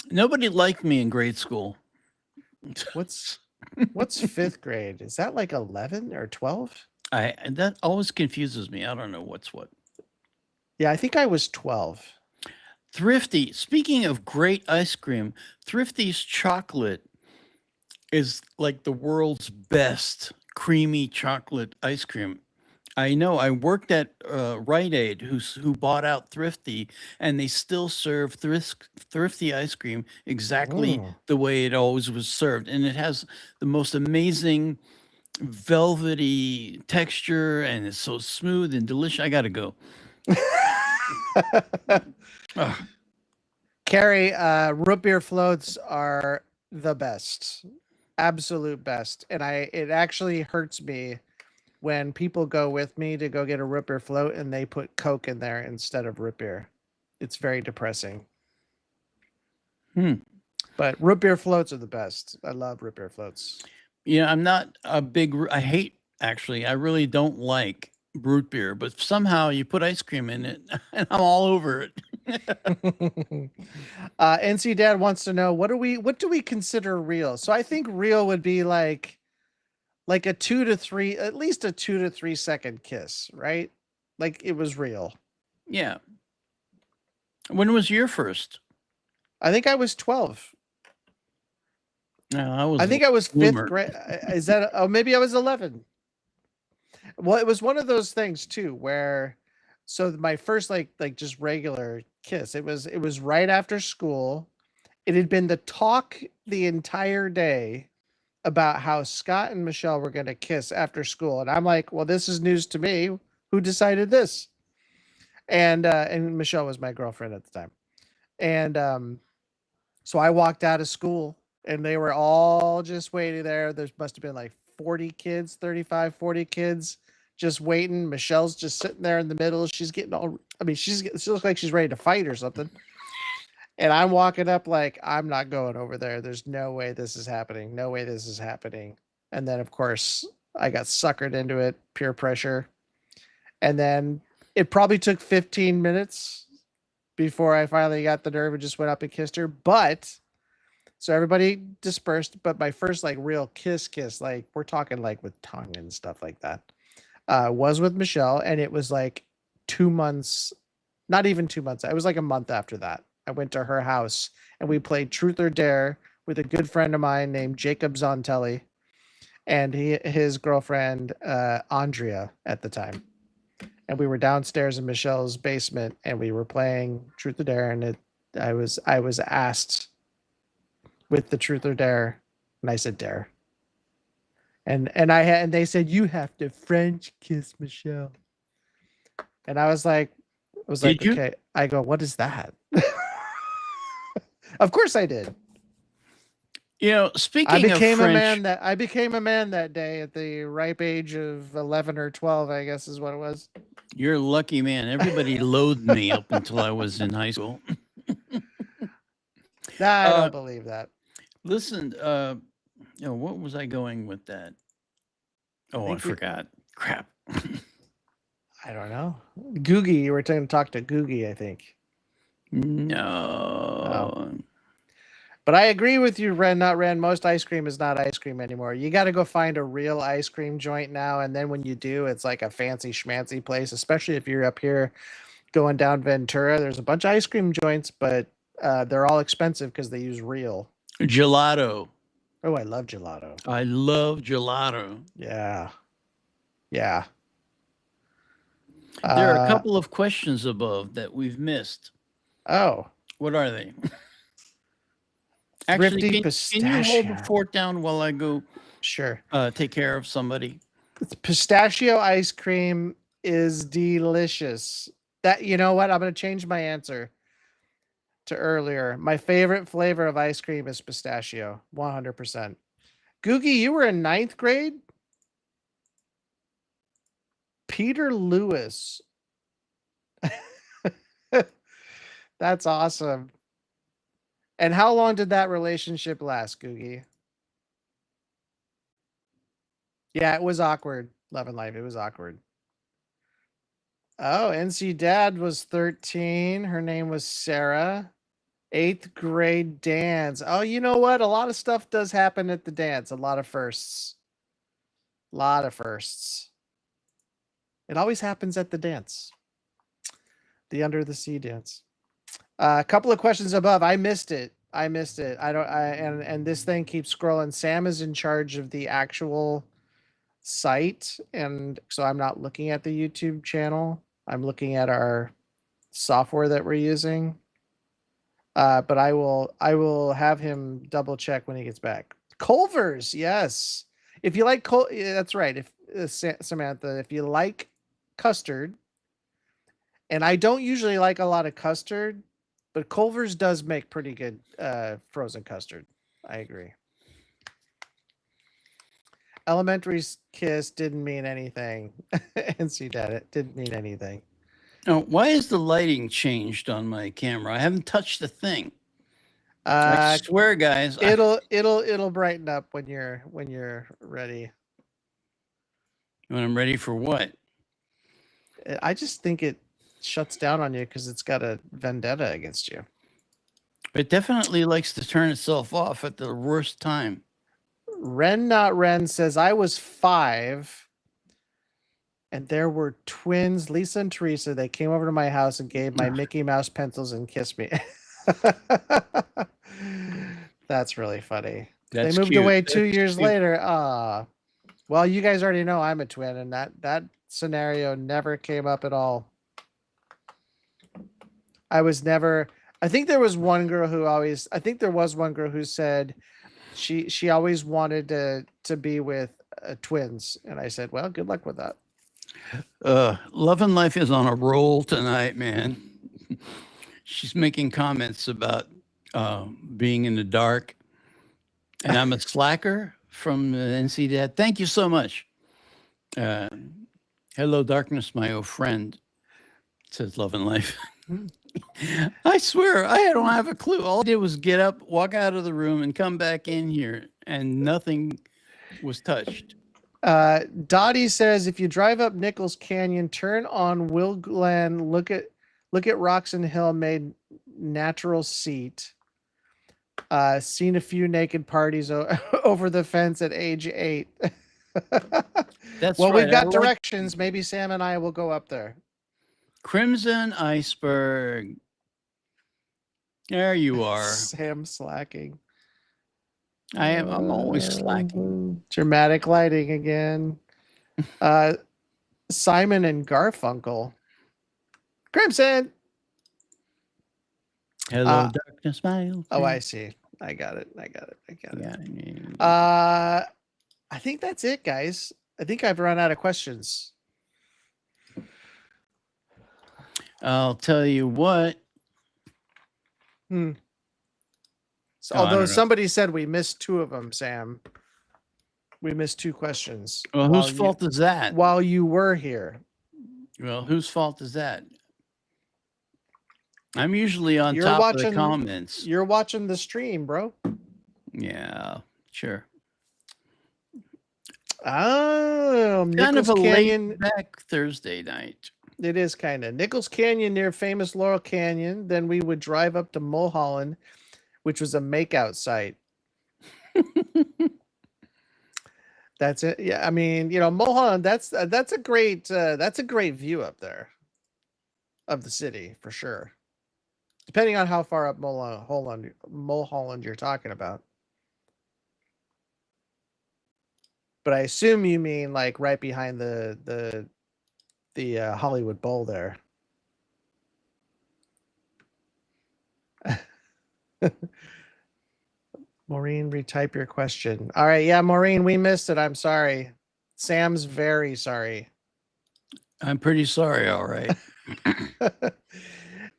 Nobody liked me in grade school. What's 5th grade? Is that like 11 or 12? That always confuses me. I don't know what's what. Yeah, I think I was 12. Thrifty. Speaking of great ice cream, Thrifty's chocolate is like the world's best creamy chocolate ice cream. I know. I worked at Rite Aid, who bought out Thrifty, and they still serve Thrifty ice cream exactly Mm. the way it always was served, and it has the most amazing velvety texture, and it's so smooth and delicious. I gotta go. Ugh. Carrie, root beer floats are the best. Absolute best. And it actually hurts me when people go with me to go get a root beer float and they put Coke in there instead of root beer. It's very depressing. Hmm. But root beer floats are the best. I love root beer floats. Yeah, I'm not a big. I hate actually. I really don't like root beer, but somehow you put ice cream in it, and I'm all over it. NC Dad wants to know what do we consider real? So I think real would be like a 2 to 3, at least a 2 to 3 second kiss, right? Like it was real. Yeah. When was your first? I think I was 12. No, I was. I think I was 5th bloomer. grade. Is that maybe I was 11. Well, it was one of those things too where so my first like just regular kiss, it was right after school. It had been the talk the entire day about how Scott and Michelle were going to kiss after school, and I'm like, well, this is news to me. Who decided this? And Michelle was my girlfriend at the time, and so I walked out of school, and they were all just waiting there. There must have been like 40 kids, 35, 40 kids just waiting. Michelle's just sitting there in the middle. She's getting all, I mean, she looks like she's ready to fight or something. And I'm walking up like, I'm not going over there. There's no way this is happening. No way this is happening. And then, of course, I got suckered into it, peer pressure. And then it probably took 15 minutes before I finally got the nerve and just went up and kissed her. But so everybody dispersed. But my first like real kiss, like we're talking like with tongue and stuff like that, was with Michelle. And it was like 2 months, not even 2 months. It was like a month after that. I went to her house and we played Truth or Dare with a good friend of mine named Jacob Zontelli and his girlfriend, Andrea at the time. And we were downstairs in Michelle's basement and we were playing Truth or Dare. And I was asked with the Truth or Dare, and I said dare. And they said you have to French kiss Michelle. And I was like, Did you? okay. I go, what is that? Of course I did. You know, I speaking of became French, I became a man that day at the ripe age of 11 or 12, I guess is what it was. you're a lucky man. Everybody loathed me up until I was in high school. Nah, I don't believe that. Listen, what was I going with that? Oh, I forgot. Crap. I don't know. Googie, you were going to talk to Googie, I think. No. Oh. But I agree with you, Ren, not Ren. Most ice cream is not ice cream anymore. You got to go find a real ice cream joint now. And then when you do, it's like a fancy schmancy place, especially if you're up here going down Ventura. There's a bunch of ice cream joints, but they're all expensive because they use real. Gelato. Oh, I love gelato. I love gelato. Yeah. Yeah. There are a couple of questions above that we've missed. Oh. What are they? Thrifty Actually, can you hold the pistachio. fort down while I go Sure. take care of somebody? Pistachio ice cream is delicious. That, you know what? I'm going to change my answer to earlier. My favorite flavor of ice cream is pistachio. 100%. Googie, you were in 9th grade? Peter Lewis. That's awesome. And how long did that relationship last, Googie? Yeah, it was awkward. Love and Life. It was awkward. Oh, NC Dad was 13. Her name was Sarah. 8th grade dance. Oh, you know what? A lot of stuff does happen at the dance. A lot of firsts. A lot of firsts. It always happens at the dance. The Under the Sea dance. A couple of questions above. I missed it. I missed it. And this thing keeps scrolling. Sam is in charge of the actual site, and so I'm not looking at the YouTube channel. I'm looking at our software that we're using. But I will have him double check when he gets back. Culver's, yes. If you like that's right. If Samantha, if you like custard, and I don't usually like a lot of custard, but Culver's does make pretty good frozen custard. I agree. Elementary kiss didn't mean anything. NC Dad, it didn't mean anything. Now, why is the lighting changed on my camera? I haven't touched the thing. I swear, guys. It'll brighten up when you're ready. When I'm ready for what? I just think it shuts down on you because it's got a vendetta against you. It definitely likes to turn itself off at the worst time. Ren Not Ren says, I was 5 and there were twins, Lisa and Teresa. They came over to my house and gave my Mickey Mouse pencils and kissed me. That's really funny. They moved away 2 years later. Well, you guys already know I'm a twin, and that scenario never came up at all. I think there was one girl who said she always wanted to be with twins, and I said, well, good luck with that. Love and Life is on a roll tonight, man. She's making comments about being in the dark, and I'm a slacker from NC Dad. Thank you so much. Hello, darkness, my old friend, says Love and Life. I swear, I don't have a clue. All I did was get up, walk out of the room, and come back in here, and nothing was touched. Dottie says, if you drive up Nichols Canyon, turn on Will Glen, look at Roxon Hill made natural seat. Seen a few naked parties over the fence at age 8. That's well, right. We've got directions. Maybe Sam and I will go up there. Crimson Iceberg. There you are. Sam slacking. I'm always slacking. Dramatic lighting again. Simon and Garfunkel. Crimson. Hello, darkness, my old friend. Oh, I see. I got it. Yeah. I think that's it, guys. I think I've run out of questions. I'll tell you what. So, although somebody said we missed 2 of them, Sam. We missed 2 questions. Well, whose fault is that? While you were here. Well, whose fault is that? I'm usually on top of the comments. You're watching the stream, bro. Yeah, sure. Oh, Kind of a laid back Thursday night. It is kind of. Nichols Canyon near famous Laurel Canyon. Then we would drive up to Mulholland, which was a makeout site. That's it. Yeah, I mean, Mulholland. That's a great view up there of the city for sure. Depending on how far up Mulholland you're talking about. but I assume you mean like right behind the Hollywood Bowl there. Maureen, retype your question. All right, yeah, Maureen, we missed it. I'm sorry. Sam's very sorry. I'm pretty sorry. All right.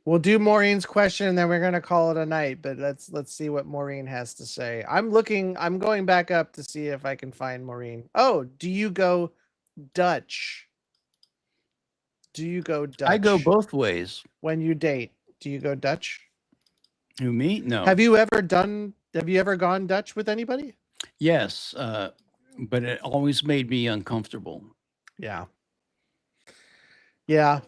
We'll do Maureen's question and then we're gonna call it a night. But let's see what Maureen has to say. I'm going back up to see if I can find Maureen. Oh, do you go Dutch? Do you go Dutch? I go both ways. When you date. Do you go Dutch? Who, me? No. Have you ever gone Dutch with anybody? Yes, but it always made me uncomfortable. Yeah. Yeah.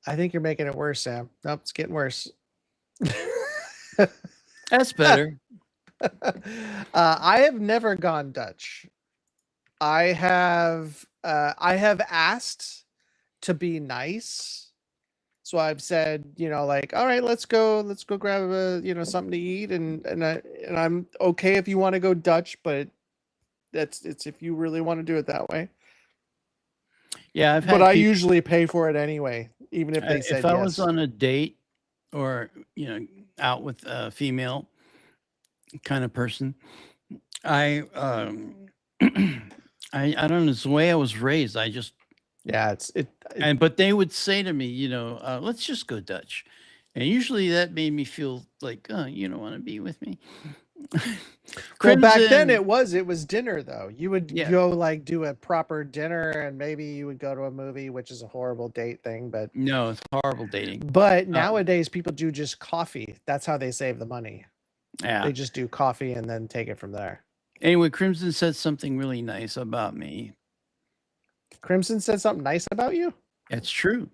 I think you're making it worse, Sam. Nope, it's getting worse. That's better. I have never gone Dutch. I have asked to be nice. So I've said, like, all right, let's go grab something to eat, and I'm okay if you want to go Dutch, but it's if you really want to do it that way. Yeah, but I usually pay for it anyway, even if they said if I was on a date or out with a female kind of person, I don't know, it's the way I was raised. I just but they would say to me, let's just go Dutch, and usually that made me feel like, oh, you don't want to be with me. Well, back then it was dinner though. You would go like do a proper dinner, and maybe you would go to a movie, which is a horrible date thing, but no, it's horrible dating. But nowadays people do just coffee. That's how they save the money. Yeah, they just do coffee and then take it from there. Anyway, Crimson said something really nice about me. Crimson said something nice about you? That's true.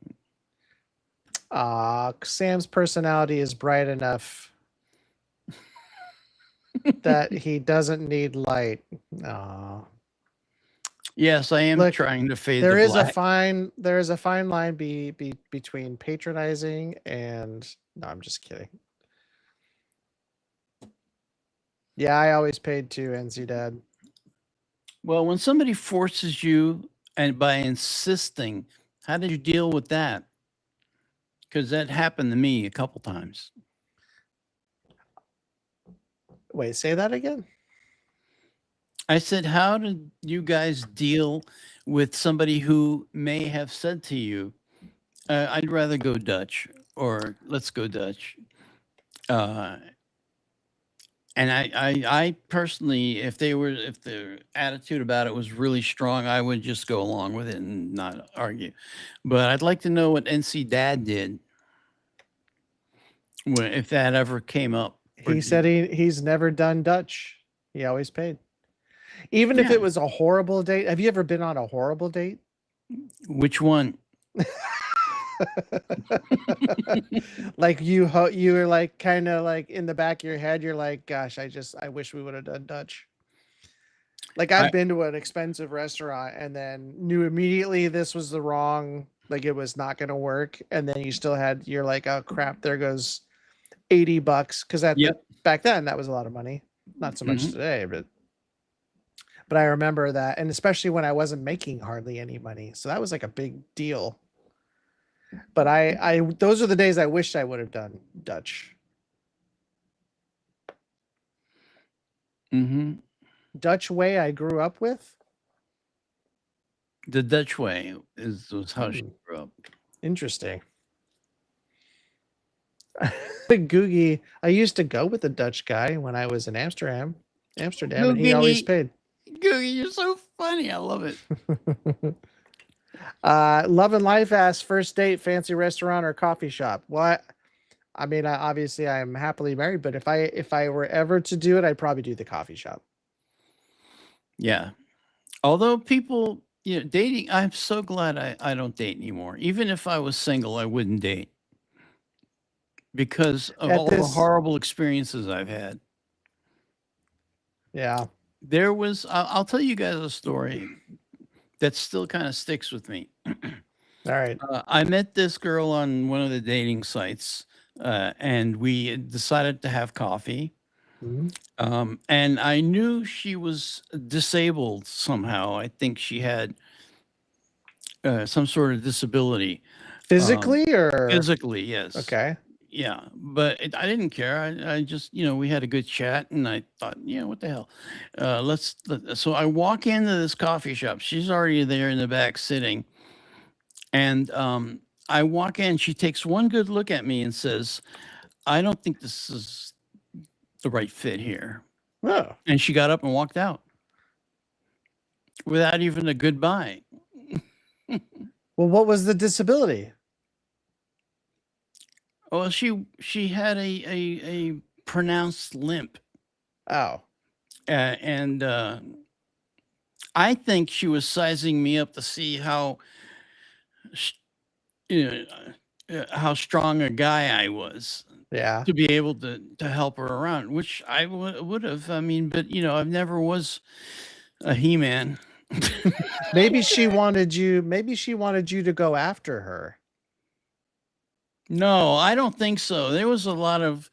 Sam's personality is bright enough that he doesn't need light. Yes, I am trying to fade there the is black. There is a fine line between patronizing and no, I'm just kidding. Yeah, I always paid too, NC Dad. Well, when somebody forces you and by insisting, how did you deal with that? Because that happened to me a couple times. Wait, say that again? I said, how did you guys deal with somebody who may have said to you, I'd rather go Dutch, or let's go Dutch. And I personally, if the attitude about it was really strong, I would just go along with it and not argue. But I'd like to know what NC Dad did if that ever came up. He said he's never done Dutch. He always paid. Even if it was a horrible date. Have you ever been on a horrible date? Which one? Like you're like kind of like in the back of your head, you're like, gosh, I wish we would have done Dutch. Like I've been to an expensive restaurant and then knew immediately this was the wrong, like it was not going to work. And then you're like, oh crap, there goes $80. Cause back then that was a lot of money. Not so much today, but I remember that. And especially when I wasn't making hardly any money. So that was like a big deal. But those are the days I wished I would have done Dutch. Dutch way I grew up with. The Dutch way was how she grew up. Interesting. Googie, I used to go with the Dutch guy when I was in Amsterdam, and he always paid. Googie, you're so funny. I love it. Love and Life asks, first date, fancy restaurant or coffee shop? Well, I mean, obviously I'm happily married, but if I were ever to do it, I'd probably do the coffee shop. Yeah. Although people, dating, I'm so glad I don't date anymore. Even if I was single, I wouldn't date because of all the horrible experiences I've had. Yeah. There was, I'll tell you guys a story that still kind of sticks with me. All right. I met this girl on one of the dating sites, and we decided to have coffee. Mhm. And I knew she was disabled somehow. I think she had some sort of disability. Physically or Physically, yes. okay. Yeah, but I didn't care. I just, we had a good chat, and I thought, what the hell? So I walk into this coffee shop. She's already there in the back sitting, and I walk in. She takes one good look at me and says, "I don't think this is the right fit here." Oh. And she got up and walked out without even a goodbye. Well, what was the disability? Well, she had a pronounced limp, Oh. and I think she was sizing me up to see sh- you how strong a guy I was Yeah. to be able to help her around, which I would have. I mean, but I've never was a He-Man. Maybe she wanted you to go after her. No, I don't think so. There was a lot of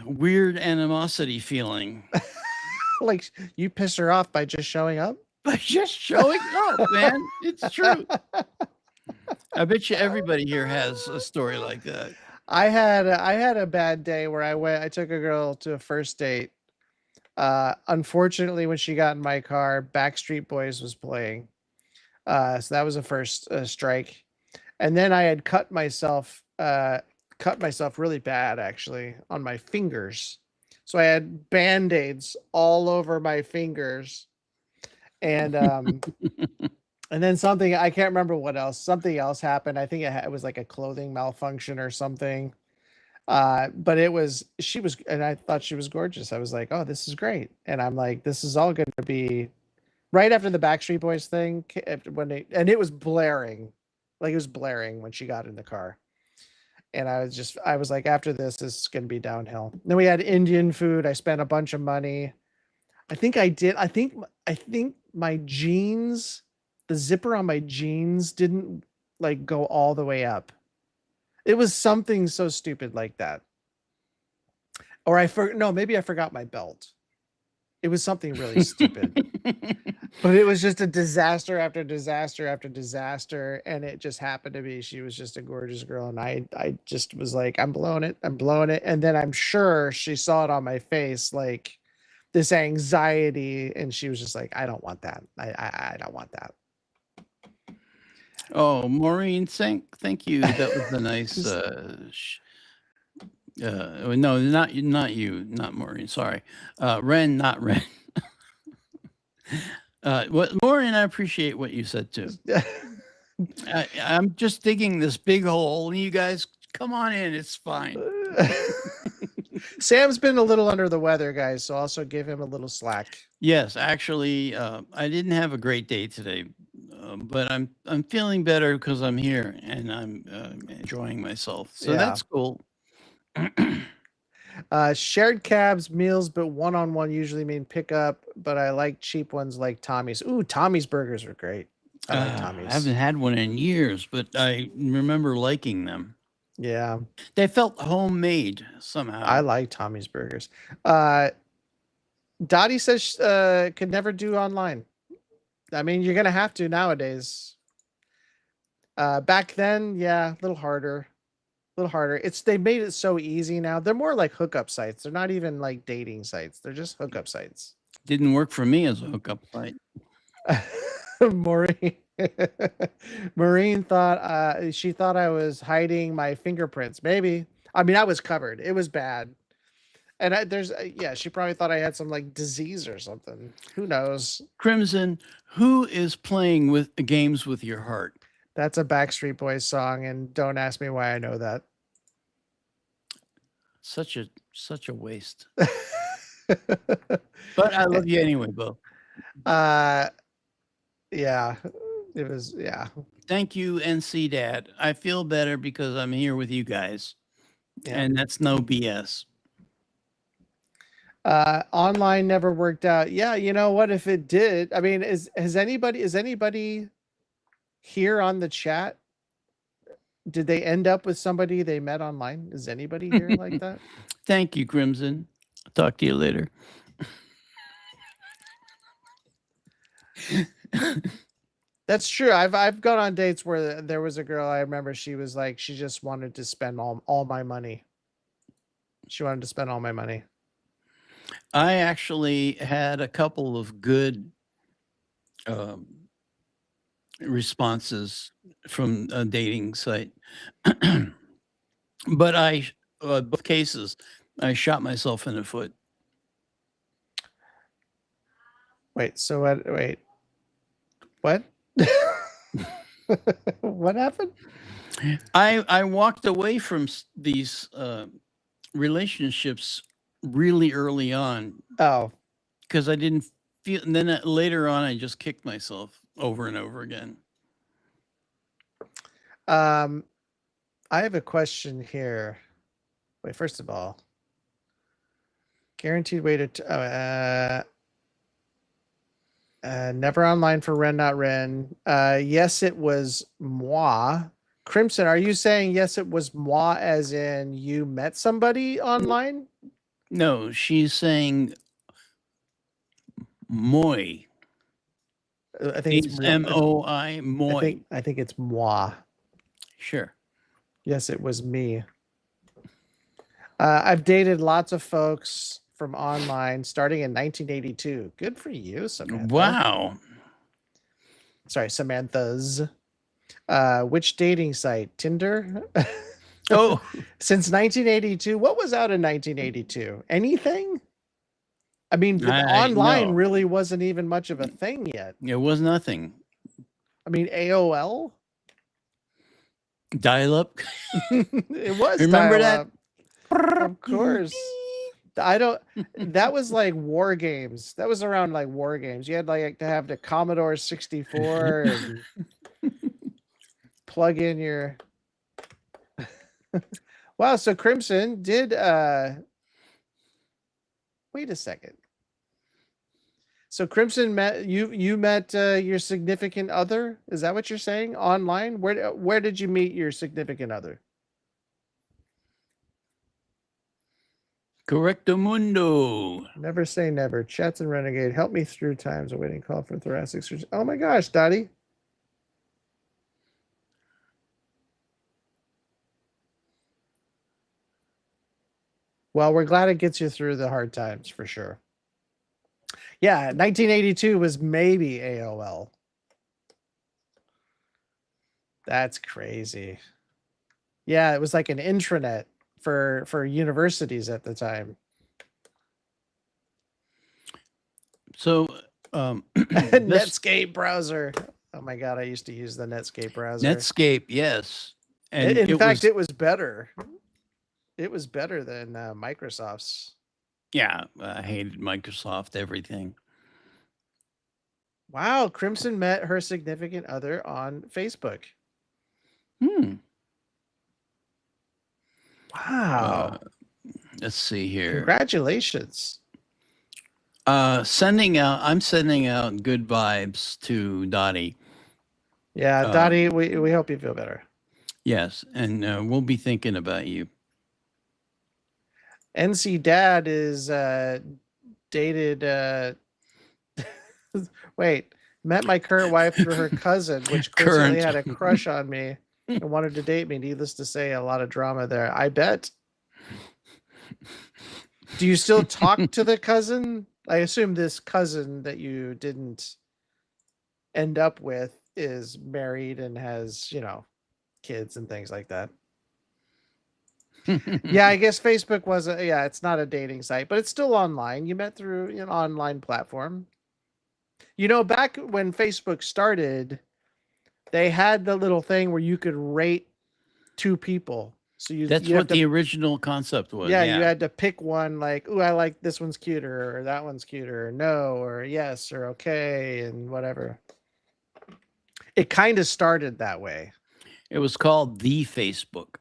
weird animosity feeling. Like you pissed her off by just showing up? By just showing up, man. It's true. I bet you everybody here has a story like that. I had a bad day where I took a girl to a first date. Unfortunately, when she got in my car, Backstreet Boys was playing. So that was a first strike. And then I had cut myself really bad actually on my fingers. So I had band-aids all over my fingers. And and then something I can't remember what else. Something else happened. I think it was like a clothing malfunction or something. But she was, and I thought she was gorgeous. I was like, oh, this is great. And I'm like, this is all going to be right after the Backstreet Boys thing and it was blaring, like it was blaring when she got in the car. And I was like, after this is going to be downhill. Then we had Indian food. I spent a bunch of money. I think my jeans, the zipper on my jeans didn't like go all the way up. It was something so stupid like that. Or no, maybe I forgot my belt. It was something really stupid. But it was just a disaster after disaster after disaster, and it just happened to be she was just a gorgeous girl, and I just was like, I'm blowing it, and then I'm sure she saw it on my face, like this anxiety, and she was just like, I don't want that. I don't want that. Oh, Maureen, thank you. That was a nice. No, not you, not Maureen. Sorry, Ren, not Ren. Maureen, I appreciate what you said too. I'm just digging this big hole. You guys, come on in. It's fine. Sam's been a little under the weather, guys, so also give him a little slack. Yes, actually, I didn't have a great day today, but I'm feeling better because I'm here and I'm enjoying myself. So Yeah. that's cool. Shared cabs, meals, but one-on-one usually mean pickup, but I like cheap ones like Tommy's. Ooh, Tommy's burgers are great. I like Tommy's. I haven't had one in years, but I remember liking them. Yeah. They felt homemade somehow. I like Tommy's burgers. Dottie says could never do online. I mean, you're gonna have to nowadays. Back then, yeah, a little harder. They made it so easy now. They're more like hookup sites. They're not even like dating sites. They're just hookup sites. Didn't work for me as a hookup site. Maureen thought she thought I was hiding my fingerprints. Maybe. I mean, I was covered. It was bad. And she probably thought I had some like disease or something. Who knows? Crimson, who is playing with games with your heart? That's a Backstreet Boys song, and don't ask me why I know that. Such a waste. But I love you anyway, Bo. Yeah. It was, yeah. Thank you, NC Dad. I feel better because I'm here with you guys. Yeah. And that's no BS. Online never worked out. Yeah, you know what? If it did, I mean, is anybody here on the chat? Did they end up with somebody they met online? Is anybody here like that? Thank you, Crimson. Talk to you later. That's true. I've gone on dates where there was a girl I remember. She was like, she just wanted to spend all my money. She wanted to spend all my money. I actually had a couple of good um, responses from a dating site, but both cases, I shot myself in the foot. Wait. So what? Wait. What? What happened? I walked away from these relationships really early on Oh, because I didn't feel, and then later on, I just kicked myself over and over again. I have a question here. Wait, first of all, guaranteed way to never online for Ren Not Ren. Yes, it was moi. Crimson, are you saying yes, it was moi as in you met somebody online? No, she's saying moi. I think it's It's MOI, moi. I think it's moi. Sure. Yes, it was me. I've dated lots of folks from online starting in 1982. Good for you, Samantha. Wow. Sorry, Samantha's. Which dating site? Tinder? Oh, Since 1982. What was out in 1982? Anything? I mean, the online no. really wasn't even much of a thing yet. It was nothing. I mean, AOL? Dial up. It was Remember dial-up. that? Of course. I don't. That was like war games. That was around like war games. You had like to have the Commodore 64 and plug in your. Wow. So Crimson did. Wait a second. So Crimson met you. You met your significant other. Is that what you're saying online? Where did you meet your significant other? Correcto mundo. Never say never. Chats and Renegade. Help me through times awaiting call for thoracic surgery. Oh my gosh, Dottie. Well, we're glad it gets you through the hard times for sure. Yeah, 1982 was maybe AOL. That's crazy. Yeah, it was like an intranet for universities at the time. So, Netscape browser. Oh my god, I used to use the Netscape browser. Netscape, yes, and in fact, it was better. It was better than Microsoft's. Yeah, I hated Microsoft everything. Wow, Crimson met her significant other on Facebook. Wow. Let's see here. Congratulations. I'm sending out good vibes to Dottie. Yeah, Dottie, we hope you feel better. Yes, and we'll be thinking about you. NC Dad is dated wait, met my current wife through her cousin, which coincidentally had a crush on me and wanted to date me. Needless to say, a lot of drama there. I bet. Do you still talk to the cousin? I assume this cousin that you didn't end up with is married and has, kids and things like that. Yeah, I guess Facebook was it's not a dating site, but it's still online. You met through an online platform. Back when Facebook started, they had the little thing where you could rate two people. So that's what the original concept was. Yeah, you had to pick one, like, ooh, I like this one's cuter, or that one's cuter, or no, or yes, or okay, and whatever. It kind of started that way. It was called The Facebook.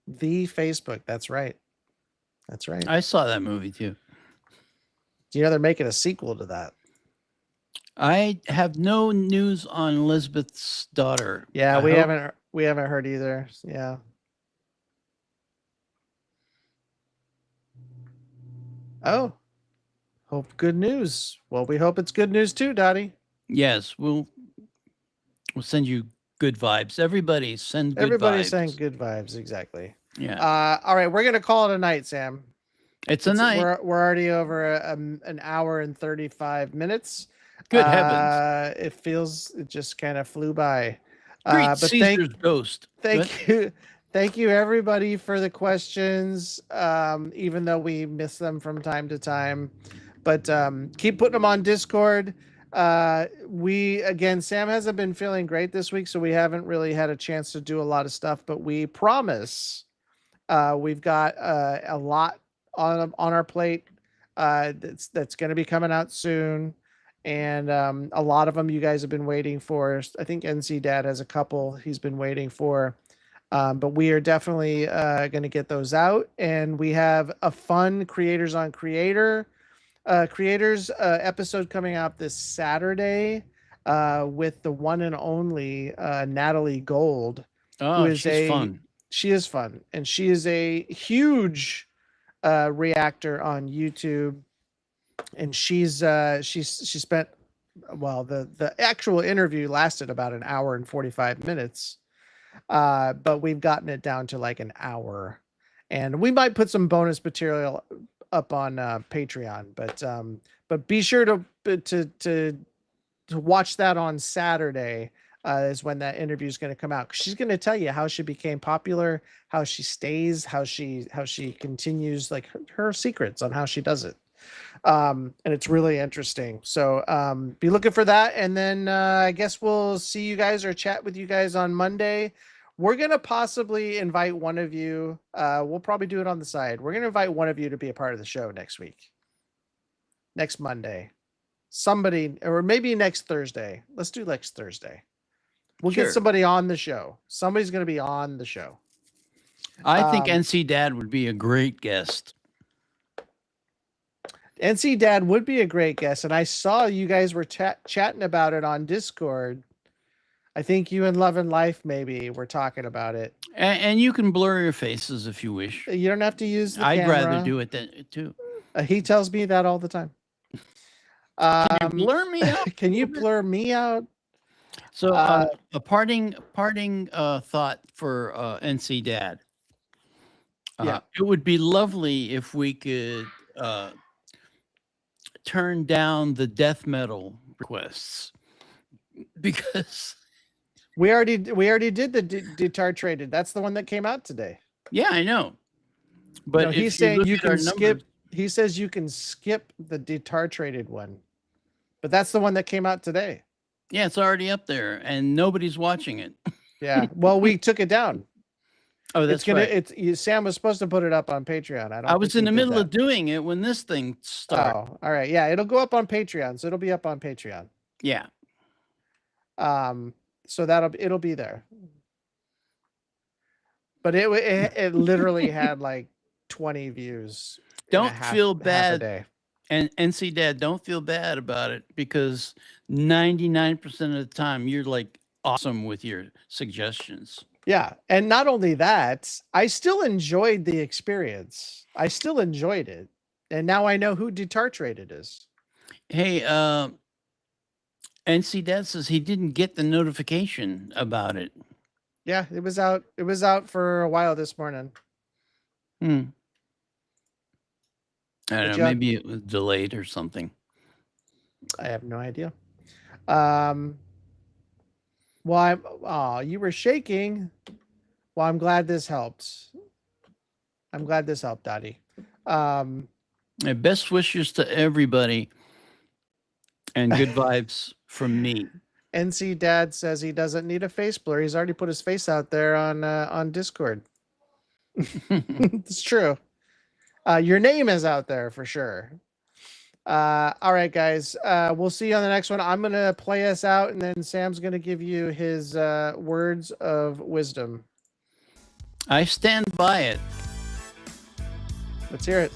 The Facebook. That's right. That's right. I saw that movie too. Do you know they're making a sequel to that? I have no news on Elizabeth's daughter. Yeah, we haven't heard either. Yeah. Oh, hope good news. Well, we hope it's good news too, Dottie. Yes, we'll send you good vibes. Everybody send good Everybody's vibes. saying good vibes. Exactly. Yeah. All right, we're gonna call it a night, Sam. It's a night. We're already over an hour and 35 minutes. Good heavens. It just kind of flew by. Great But Caesar's ghost. thank you. Thank you everybody for the questions. Even though we miss them from time to time, but keep putting them on Discord. Sam hasn't been feeling great this week, so we haven't really had a chance to do a lot of stuff, but we promise we've got a lot on our plate that's going to be coming out soon, and a lot of them you guys have been waiting for. I think NC Dad has a couple he's been waiting for, but we are definitely going to get those out, and we have a fun creators on creators episode coming out this Saturday with the one and only Natalie Gold. Oh, she's fun. She is fun, and she is a huge reactor on YouTube, and she spent, well, the actual interview lasted about an hour and 45 minutes, but we've gotten it down to like an hour, and we might put some bonus material up on Patreon, but be sure to watch that on Saturday. Is when that interview is going to come out. She's going to tell you how she became popular, how she stays, how she continues, like her secrets on how she does it. And it's really interesting. So be looking for that. And then I guess we'll see you guys or chat with you guys on Monday. We're going to possibly invite one of you. We'll probably do it on the side. We're going to invite one of you to be a part of the show next week. Next Monday. Somebody, or maybe next Thursday. Let's do next Thursday. We'll get somebody on the show. Somebody's going to be on the show. I think NC Dad would be a great guest. NC Dad would be a great guest. And I saw you guys were chatting about it on Discord. I think you and Love and Life maybe were talking about it. And you can blur your faces if you wish. You don't have to use the I'd camera. rather do it too. He tells me that all the time. Can you blur me out? Can you blur me out? So a parting thought for NC Dad. Yeah. It would be lovely if we could turn down the death metal requests, because we already did the Detartrated. That's the one that came out today. Yeah, I know. But he's saying you can skip. He says you can skip the Detartrated one, but that's the one that came out today. Yeah, it's already up there, and nobody's watching it. Yeah, well, we took it down. Oh, that's right. Sam was supposed to put it up on Patreon. I was in the middle of doing it when this thing started. Oh, all right. Yeah, it'll go up on Patreon, so it'll be up on Patreon. Yeah. So it'll be there. But it literally had like 20 views. Don't feel bad. And NC Dad, don't feel bad about it, because 99% of the time you're like awesome with your suggestions. Yeah. And not only that, I still enjoyed the experience. I still enjoyed it. And now I know who Detartrated is. Hey, NC Dad says he didn't get the notification about it. Yeah, it was out. It was out for a while this morning. I don't know, maybe it was delayed or something. I have no idea. Well, you were shaking. Well, I'm glad this helped. I'm glad this helped, Dottie. Best wishes to everybody, and good vibes from me. NC Dad says he doesn't need a face blur. He's already put his face out there on Discord. It's true. Your name is out there for sure. All right, guys. We'll see you on the next one. I'm going to play us out, and then Sam's going to give you his words of wisdom. I stand by it. Let's hear it.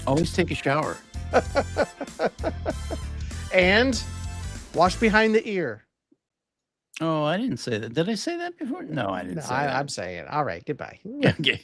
Always take a shower. And wash behind the ear. Oh, I didn't say that. Did I say that before? No, I didn't say that. I'm saying it. All right. Goodbye. Okay.